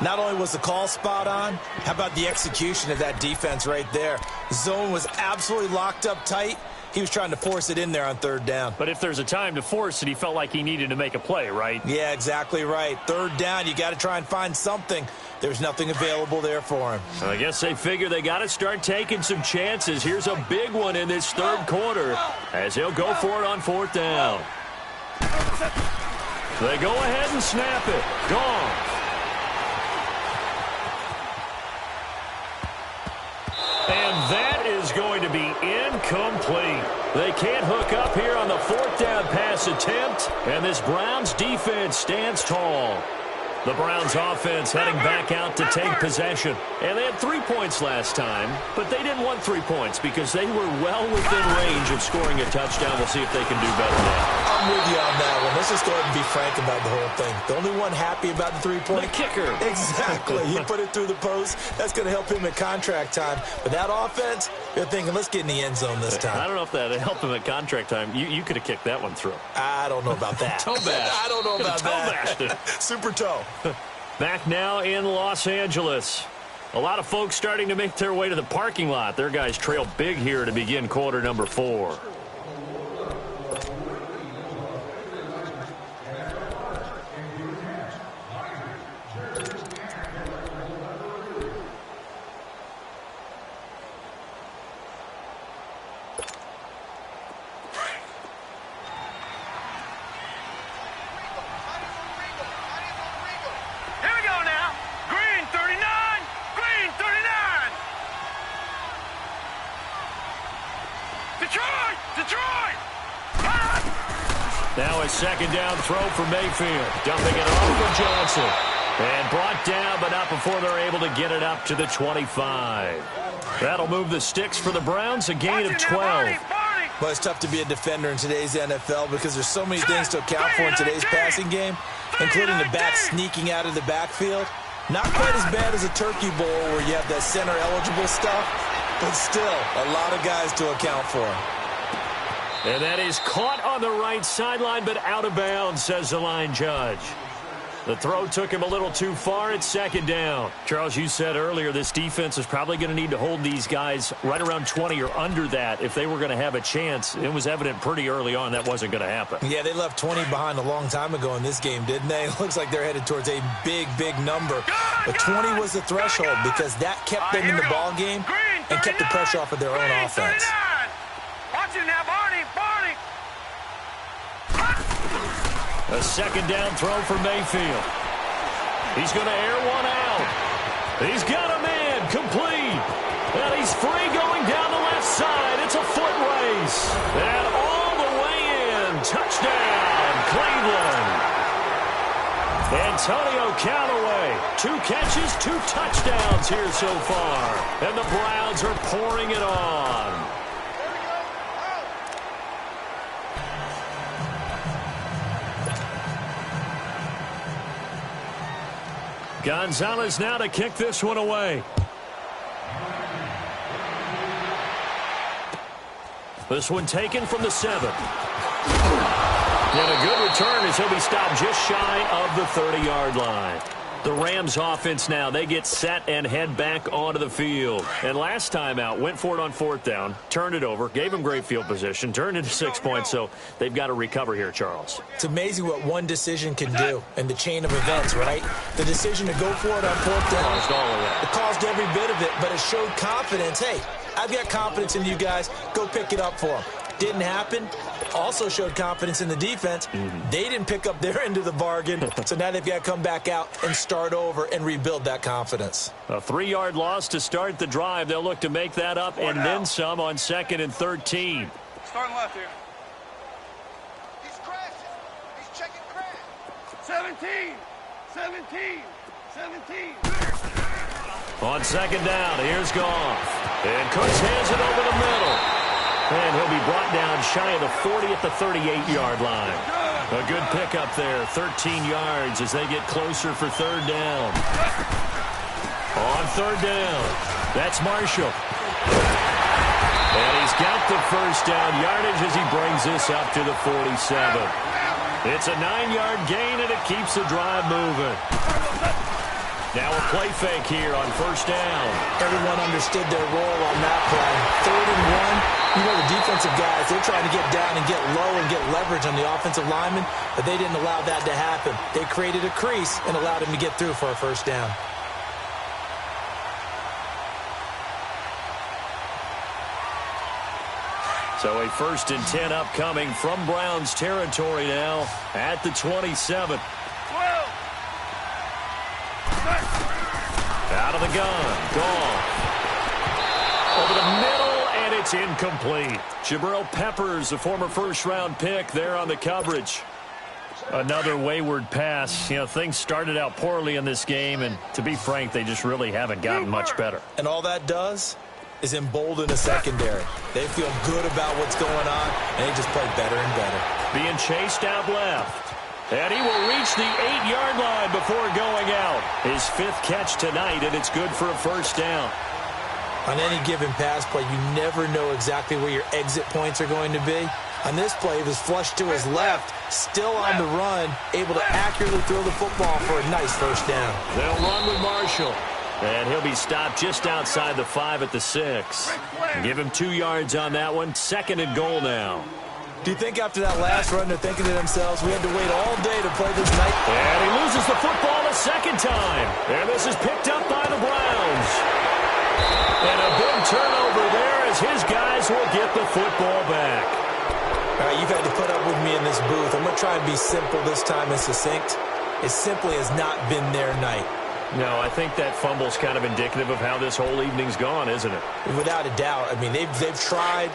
Not only was the call spot on, how about the execution of that defense right there? Zone was absolutely locked up tight. He was trying to force it in there on 3rd down. But if there's a time to force it, he felt like he needed to make a play, right? Yeah, exactly right. 3rd down, you got to try and find something. There's nothing available there for him. I guess they figure they got to start taking some chances. Here's a big one in this 3rd quarter as he'll go for it on 4th down. They go ahead and snap it. Gone. And that is going to be incomplete. They can't hook up here on the 4th down pass attempt, and this Browns defense stands tall. The Browns offense heading back out to take possession. And they had 3 points last time, but they didn't want 3 points because they were well within range of scoring a touchdown. We'll see if they can do better now. I'm with you on that one. Let's just go ahead and be frank about the whole thing. The only one happy about the 3-point. The kicker. Exactly. He put it through the post. That's going to help him at contract time. But that offense, you're thinking, let's get in the end zone this time. I don't know if that helped him at contract time. You could have kicked that one through. I don't know about that. Toe bash. I don't know about that. Toe bashed. Super toe. Back now in Los Angeles. A lot of folks starting to make their way to the parking lot. Their guys trail big here to begin quarter number 4. Now a 2nd down throw for Mayfield. Dumping it off for Johnson. And brought down, but not before they're able to get it up to the 25. That'll move the sticks for the Browns, a gain of 12. Well, it's tough to be a defender in today's NFL because there's so many things to account for in today's passing game, including the back sneaking out of the backfield. Not quite as bad as a Turkey Bowl where you have that center-eligible stuff, but still a lot of guys to account for. And that is caught on the right sideline, but out of bounds, says the line judge. The throw took him a little too far. It's 2nd down. Charles, you said earlier this defense is probably going to need to hold these guys right around 20 or under that if they were going to have a chance. It was evident pretty early on that wasn't going to happen. Yeah, they left 20 behind a long time ago in this game, didn't they? It looks like they're headed towards a big, big number. But 20 was the threshold because that kept them in the ball game and kept the pressure off of their own offense. Watch it now, Barney. A 2nd down throw for Mayfield. He's going to air one out. He's got a man complete. And he's free going down the left side. It's a foot race. And all the way in. Touchdown, Cleveland. Antonio Callaway. 2 catches, 2 touchdowns here so far. And the Browns are pouring it on. Gonzalez now to kick this one away. This one taken from the 7. And a good return as he'll be stopped just shy of the 30-yard line. The Rams offense now, they get set and head back onto the field. And last time out, went for it on 4th down, turned it over, gave them great field position, turned into 6 points, so they've got to recover here, Charles. It's amazing what one decision can do in the chain of events, right? The decision to go for it on 4th down. Caused all of that. It caused every bit of it, but it showed confidence. Hey, I've got confidence in you guys. Go pick it up for them. Didn't happen. Also showed confidence in the defense. They didn't pick up their end of the bargain, so now they've got to come back out and start over and rebuild that confidence. A 3-yard loss to start the drive. They'll look to make that up and then some on 2nd and 13. Starting left here. He's crashing. He's checking crash. 17. 17. 17. On 2nd down, here's Goff. And Cooks hands it over the middle. And he'll be brought down shy of the 40 at the 38-yard line. A good pickup there, 13 yards as they get closer for 3rd down. On 3rd down, that's Marshall. And he's got the 1st down yardage as he brings this up to the 47. It's a 9-yard gain, and it keeps the drive moving. Now a play fake here on 1st down. Everyone understood their role on that play. 3rd and 1. You know, the defensive guys, they're trying to get down and get low and get leverage on the offensive lineman, but they didn't allow that to happen. They created a crease and allowed him to get through for a 1st down. So a 1st and 10 upcoming from Browns territory now at the 27. 12. Out of the gun. Goff. Over the middle, and it's incomplete. Jabril Peppers, a former 1st-round pick, there on the coverage. Another wayward pass. You know, things started out poorly in this game, and to be frank, they just really haven't gotten much better. And all that does is embolden a secondary. They feel good about what's going on, and they just play better and better. Being chased out left. And he will reach the 8-yard line before going out. His 5th catch tonight, and it's good for a 1st down. On any given pass play, you never know exactly where your exit points are going to be. On this play, he was flushed to his left, still on the run, able to accurately throw the football for a nice 1st down. They'll run with Marshall. And he'll be stopped just outside the 5 at the 6. Give him 2 yards on that one. 2nd and goal now. Do you think after that last run they're thinking to themselves, we had to wait all day to play this night? And he loses the football a 2nd time. And this is picked up by the Browns. And a big turnover there as his guys will get the football back. All right, you've had to put up with me in this booth. I'm going to try and be simple this time and succinct. It simply has not been their night. No, I think that fumble's kind of indicative of how this whole evening's gone, isn't it? Without a doubt. I mean, they've tried,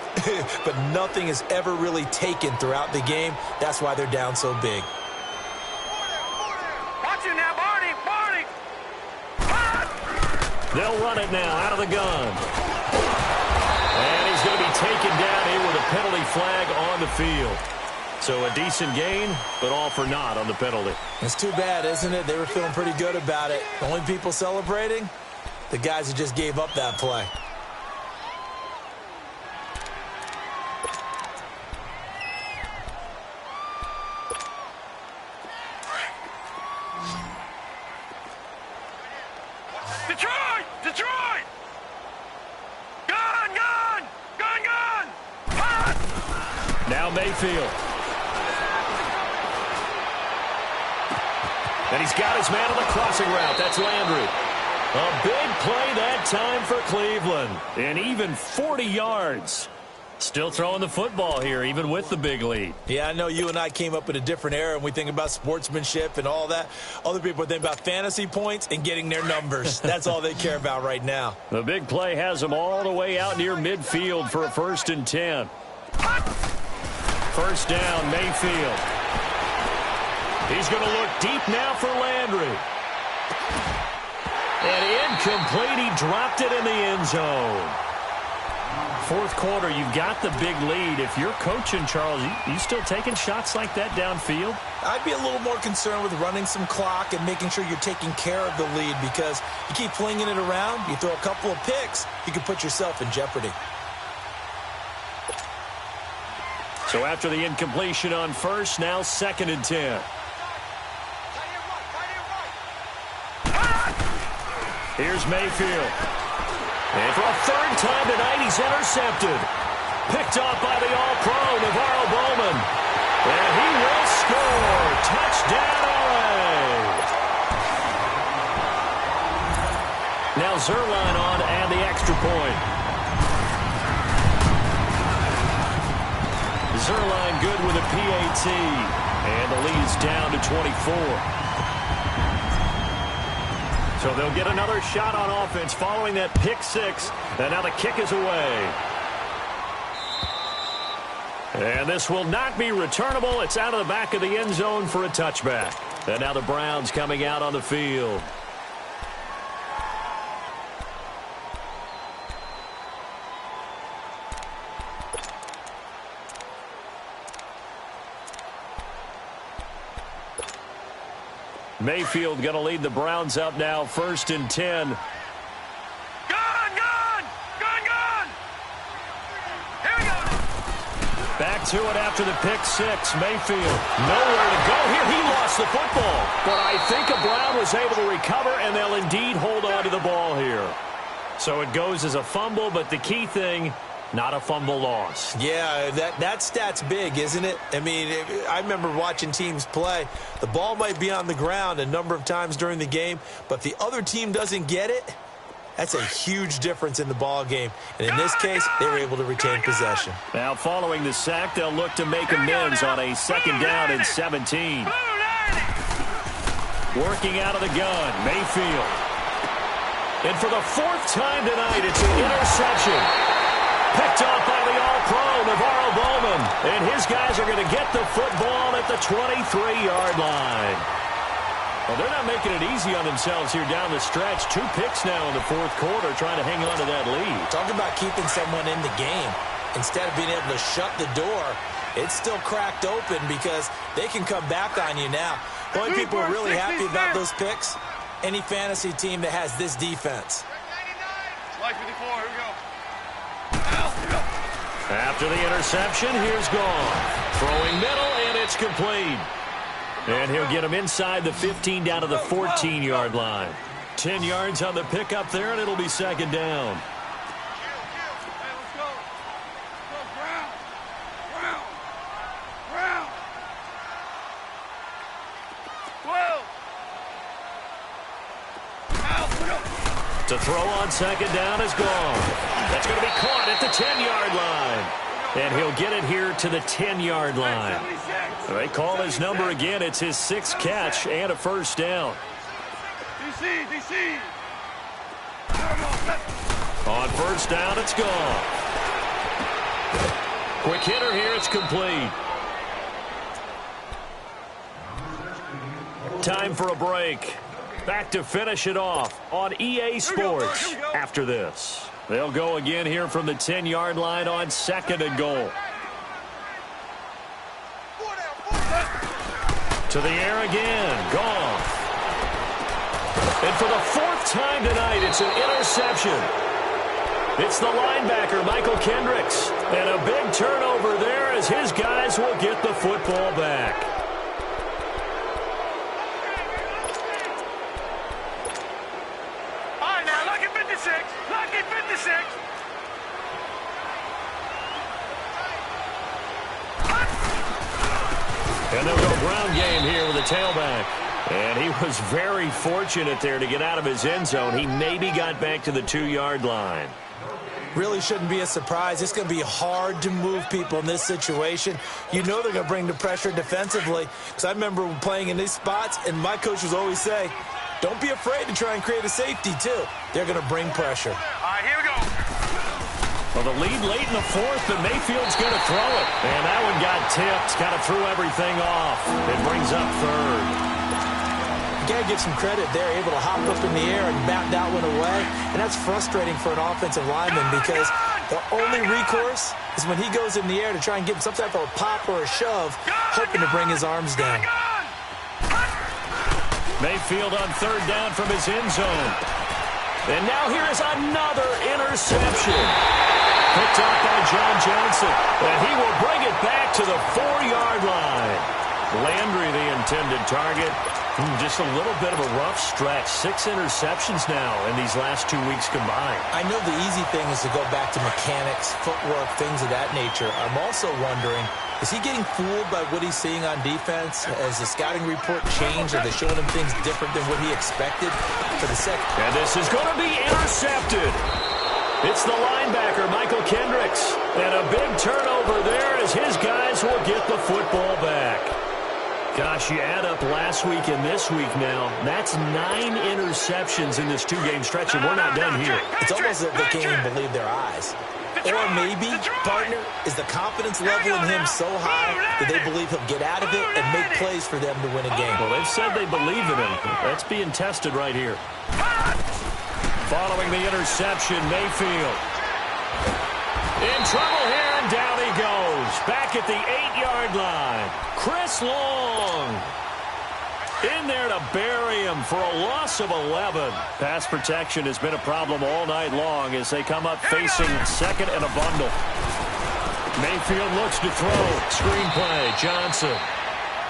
but nothing has ever really taken throughout the game. That's why they're down so big. Watch it now, Barney! Barney! They'll run it now out of the gun. And he's going to be taken down here with a penalty flag on the field. So a decent gain, but all for naught on the penalty. It's too bad, isn't it? They were feeling pretty good about it. The only people celebrating, the guys who just gave up that play. Detroit! Detroit! Gun! Gun! Gun! Gun! Hot! Now Mayfield. And he's got his man on the crossing route. That's Landry. A big play that time for Cleveland. And even 40 yards. Still throwing the football here, even with the big lead. Yeah, I know you and I came up in a different era, and we think about sportsmanship and all that. Other people think about fantasy points and getting their numbers. That's all they care about right now. The big play has them all the way out near midfield for a 1st and 10. 1st down, Mayfield. He's going to look deep now for Landry. And incomplete. He dropped it in the end zone. 4th quarter, you've got the big lead. If you're coaching, Charles, you still taking shots like that downfield? I'd be a little more concerned with running some clock and making sure you're taking care of the lead, because you keep flinging it around, you throw a couple of picks, you can put yourself in jeopardy. So after the incompletion on first, now 2nd and 10. Here's Mayfield. And for a 3rd time tonight, he's intercepted. Picked off by the All-Pro, Navarro Bowman. And he will score. Touchdown, LA. Now Zerline on to add the extra point. Zerline good with a PAT. And the lead's down to 24. So they'll get another shot on offense following that pick 6. And now the kick is away. And this will not be returnable. It's out of the back of the end zone for a touchback. And now the Browns coming out on the field. Mayfield going to lead the Browns up now, 1st and 10. Gone! Here we go! Back to it after the pick 6. Mayfield nowhere to go here. He lost the football. But I think a Brown was able to recover, and they'll indeed hold on to the ball here. So it goes as a fumble, but the key thing, not a fumble loss. Yeah, that stat's big, isn't it? I mean, I remember watching teams play. The ball might be on the ground a number of times during the game, but if the other team doesn't get it, that's a huge difference in the ball game. And in this case, they were able to retain possession. Now following the sack, they'll look to make amends on a 2nd down and 17. Working out of the gun, Mayfield. And for the 4th time tonight, it's an interception. Picked off by the All-Pro, Navarro Bowman. And his guys are going to get the football at the 23-yard line. Well, they're not making it easy on themselves here down the stretch. 2 picks now in the 4th quarter trying to hang on to that lead. Talk about keeping someone in the game. Instead of being able to shut the door, it's still cracked open because they can come back on you now. The only people who are really happy about those picks, any fantasy team that has this defense. Slide 54, here we go. After the interception, here's gone. Throwing middle, and it's complete. And he'll get him inside the 15 down to the 14-yard line. 10 yards on the pickup there, and it'll be 2nd down. To throw on 2nd down is gone. That's going to be caught at the 10-yard line. And he'll get it here to the 10-yard line. They call his number again. It's his 6th catch and a 1st down. DC. On 1st down, it's gone. Quick hitter here. It's complete. Time for a break. Back to finish it off on EA Sports after this. They'll go again here from the 10-yard line on 2nd and goal. To the air again. Gone. And for the 4th time tonight, it's an interception. It's the linebacker, Michael Kendricks. And a big turnover there as his guys will get the football back. And they'll go ground game here with a tailback. And he was very fortunate there to get out of his end zone. He maybe got back to the 2-yard line. Really shouldn't be a surprise. It's going to be hard to move people in this situation. You know they're going to bring the pressure defensively. Because I remember playing in these spots, and my coaches always say, don't be afraid to try and create a safety, too. They're going to bring pressure. All right, here we go. Well, the lead late in the 4th, but Mayfield's going to throw it. And that one got tipped, kind of threw everything off. It brings up 3rd. You got to give some credit. They're able to hop up in the air and bat that one away. And that's frustrating for an offensive lineman because the only recourse is when he goes in the air to try and get some type of a pop or a shove, hoping to bring his arms down. Mayfield on 3rd down from his end zone. And now here is another interception. Picked off by John Johnson. And he will bring it back to the 4-yard line. Landry, the intended target. Just a little bit of a rough stretch. 6 interceptions now in these last 2 weeks combined. I know the easy thing is to go back to mechanics, footwork, things of that nature. I'm also wondering, is he getting fooled by what he's seeing on defense? Has the scouting report changed? Are they showing him things different than what he expected for the second? And this is going to be intercepted. It's the linebacker, Michael Kendricks. And a big turnover there as his guys will get the football back. Gosh, you add up last week and this week now, that's 9 interceptions in this 2-game stretch, and we're not done here. It's almost as if they can't even believe their eyes. Or maybe, partner, is the confidence level in him so high that they believe he'll get out of it and make plays for them to win a game. Well, they've said they believe in him. That's being tested right here. Following the interception, Mayfield. In trouble here, and down he goes. Back at the 8-yard line. Chris Long in there to bury him for a loss of 11. Pass protection has been a problem all night long as they come up facing second and a bundle. Mayfield looks to throw. Screen play, Johnson.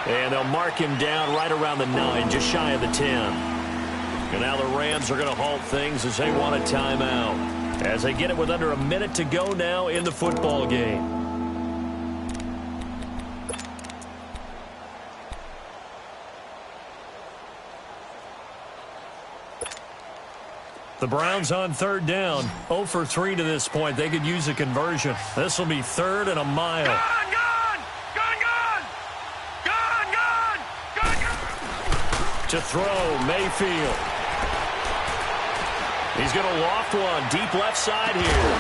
And they'll mark him down right around the 9, just shy of the 10. And now the Rams are going to halt things as they want a timeout. As they get it with under a minute to go now in the football game. The Browns on 3rd down. 0 for 3 to this point. They could use a conversion. This will be 3rd and a mile. Gone, gone! Gone, gone! Gone, gone! Gone, gone! To throw, Mayfield. He's going to loft one deep left side here.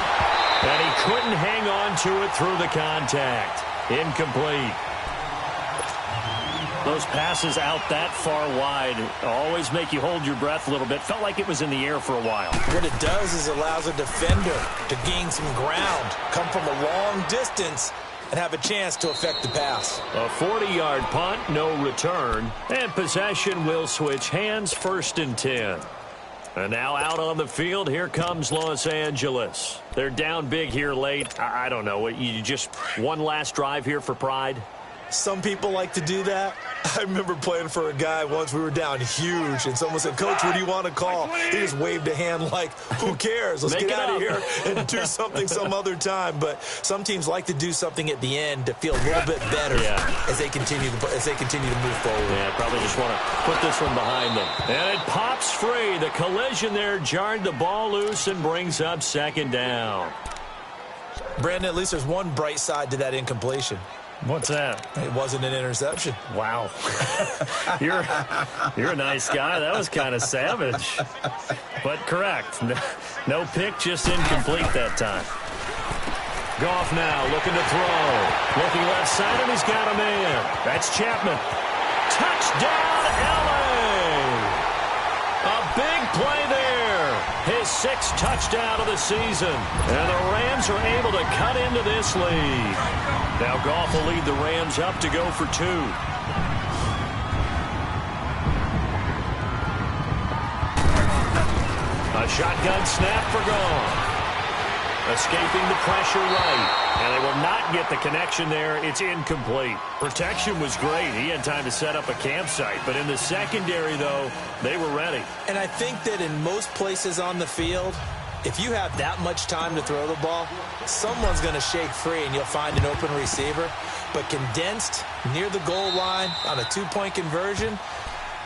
And he couldn't hang on to it through the contact. Incomplete. Those passes out that far wide always make you hold your breath a little bit. Felt like it was in the air for a while. What it does is allows a defender to gain some ground, come from a long distance, and have a chance to affect the pass. A 40-yard punt, no return. And possession will switch hands, 1st and 10. And now out on the field, here comes Los Angeles. They're down big here late. I don't know. You just one last drive here for pride? Some people like to do that. I remember playing for a guy once. We were down huge, and someone said, "Coach, what do you want to call?" He just waved a hand like, who cares? Let's get out of here and do something some other time. But some teams like to do something at the end to feel a little bit better as they continue to move forward. Yeah, probably just want to put this one behind them. And it pops free. The collision there jarred the ball loose and brings up 2nd down. Brandon, at least there's one bright side to that incompletion. What's that? It wasn't an interception. Wow. You're a nice guy. That was kind of savage. But correct. No pick, just incomplete that time. Goff now looking to throw. Looking left side, and he's got a man. That's Chapman. Touchdown, L.A. A big play there. His 6th touchdown of the season. And the Rams are able to cut into this lead. Now Goff will lead the Rams up to go for 2. A shotgun snap for Goff. Escaping the pressure right. And they will not get the connection there. It's incomplete. Protection was great. He had time to set up a campsite. But in the secondary, though, they were ready. And I think that in most places on the field, if you have that much time to throw the ball, someone's going to shake free and you'll find an open receiver. But condensed near the goal line on a 2-point conversion,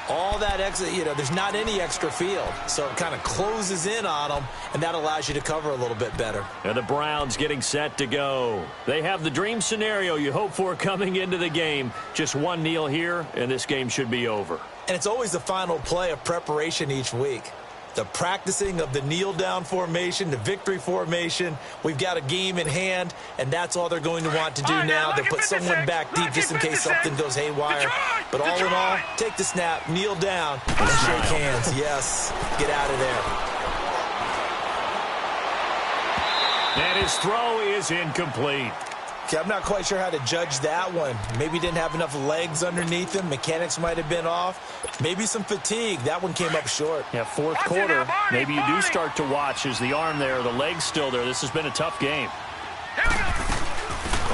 all that extra, there's not any extra field. So it kind of closes in on them, and that allows you to cover a little bit better. And the Browns getting set to go. They have the dream scenario you hope for coming into the game. Just one kneel here, and this game should be over. And it's always the final play of preparation each week. The practicing of the kneel-down formation, the victory formation. We've got a game in hand, and that's all they're going to want to do now. They'll put someone back deep just in case something goes haywire. But all in all, take the snap, kneel down, and shake hands. Yes, get out of there. And his throw is incomplete. Okay, I'm not quite sure how to judge that one. Maybe didn't have enough legs underneath him. Mechanics might have been off. Maybe some fatigue. That one came up short. Yeah, 4th quarter. Maybe you do start to watch as the arm there, the leg's still there. This has been a tough game.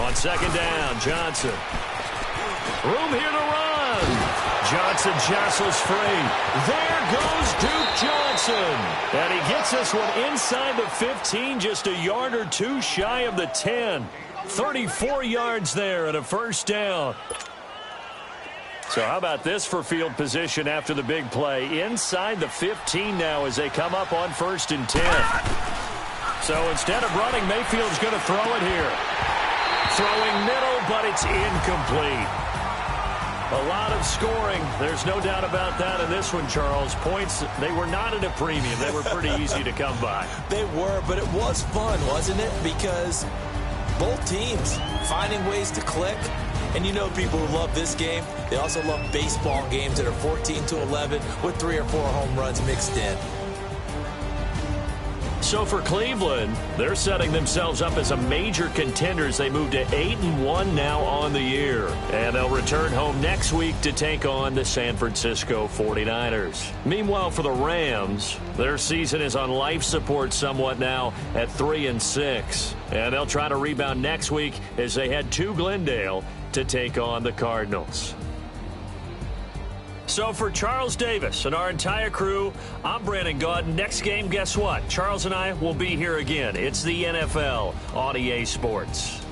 On second down, Johnson. Room here to run. Johnson jostles free. There goes Duke Johnson. And he gets this one inside the 15, just a yard or two shy of the 10. 34 yards there and a first down. So how about this for field position after the big play? Inside the 15 now as they come up on 1st and 10. So instead of running, Mayfield's going to throw it here. Throwing middle, but it's incomplete. A lot of scoring. There's no doubt about that in this one, Charles. Points, they were not at a premium. They were pretty easy to come by. They were, but it was fun, wasn't it? Because both teams finding ways to click. And you know people who love this game, they also love baseball games that are 14-11 with 3 or 4 home runs mixed in. So for Cleveland, they're setting themselves up as a major contender as they move to 8-1 now on the year. And they'll return home next week to take on the San Francisco 49ers. Meanwhile, for the Rams, their season is on life support somewhat now at 3-6. And they'll try to rebound next week as they head to Glendale to take on the Cardinals. So for Charles Davis and our entire crew, I'm Brandon Gaudin. Next game, guess what? Charles and I will be here again. It's the NFL on EA Sports.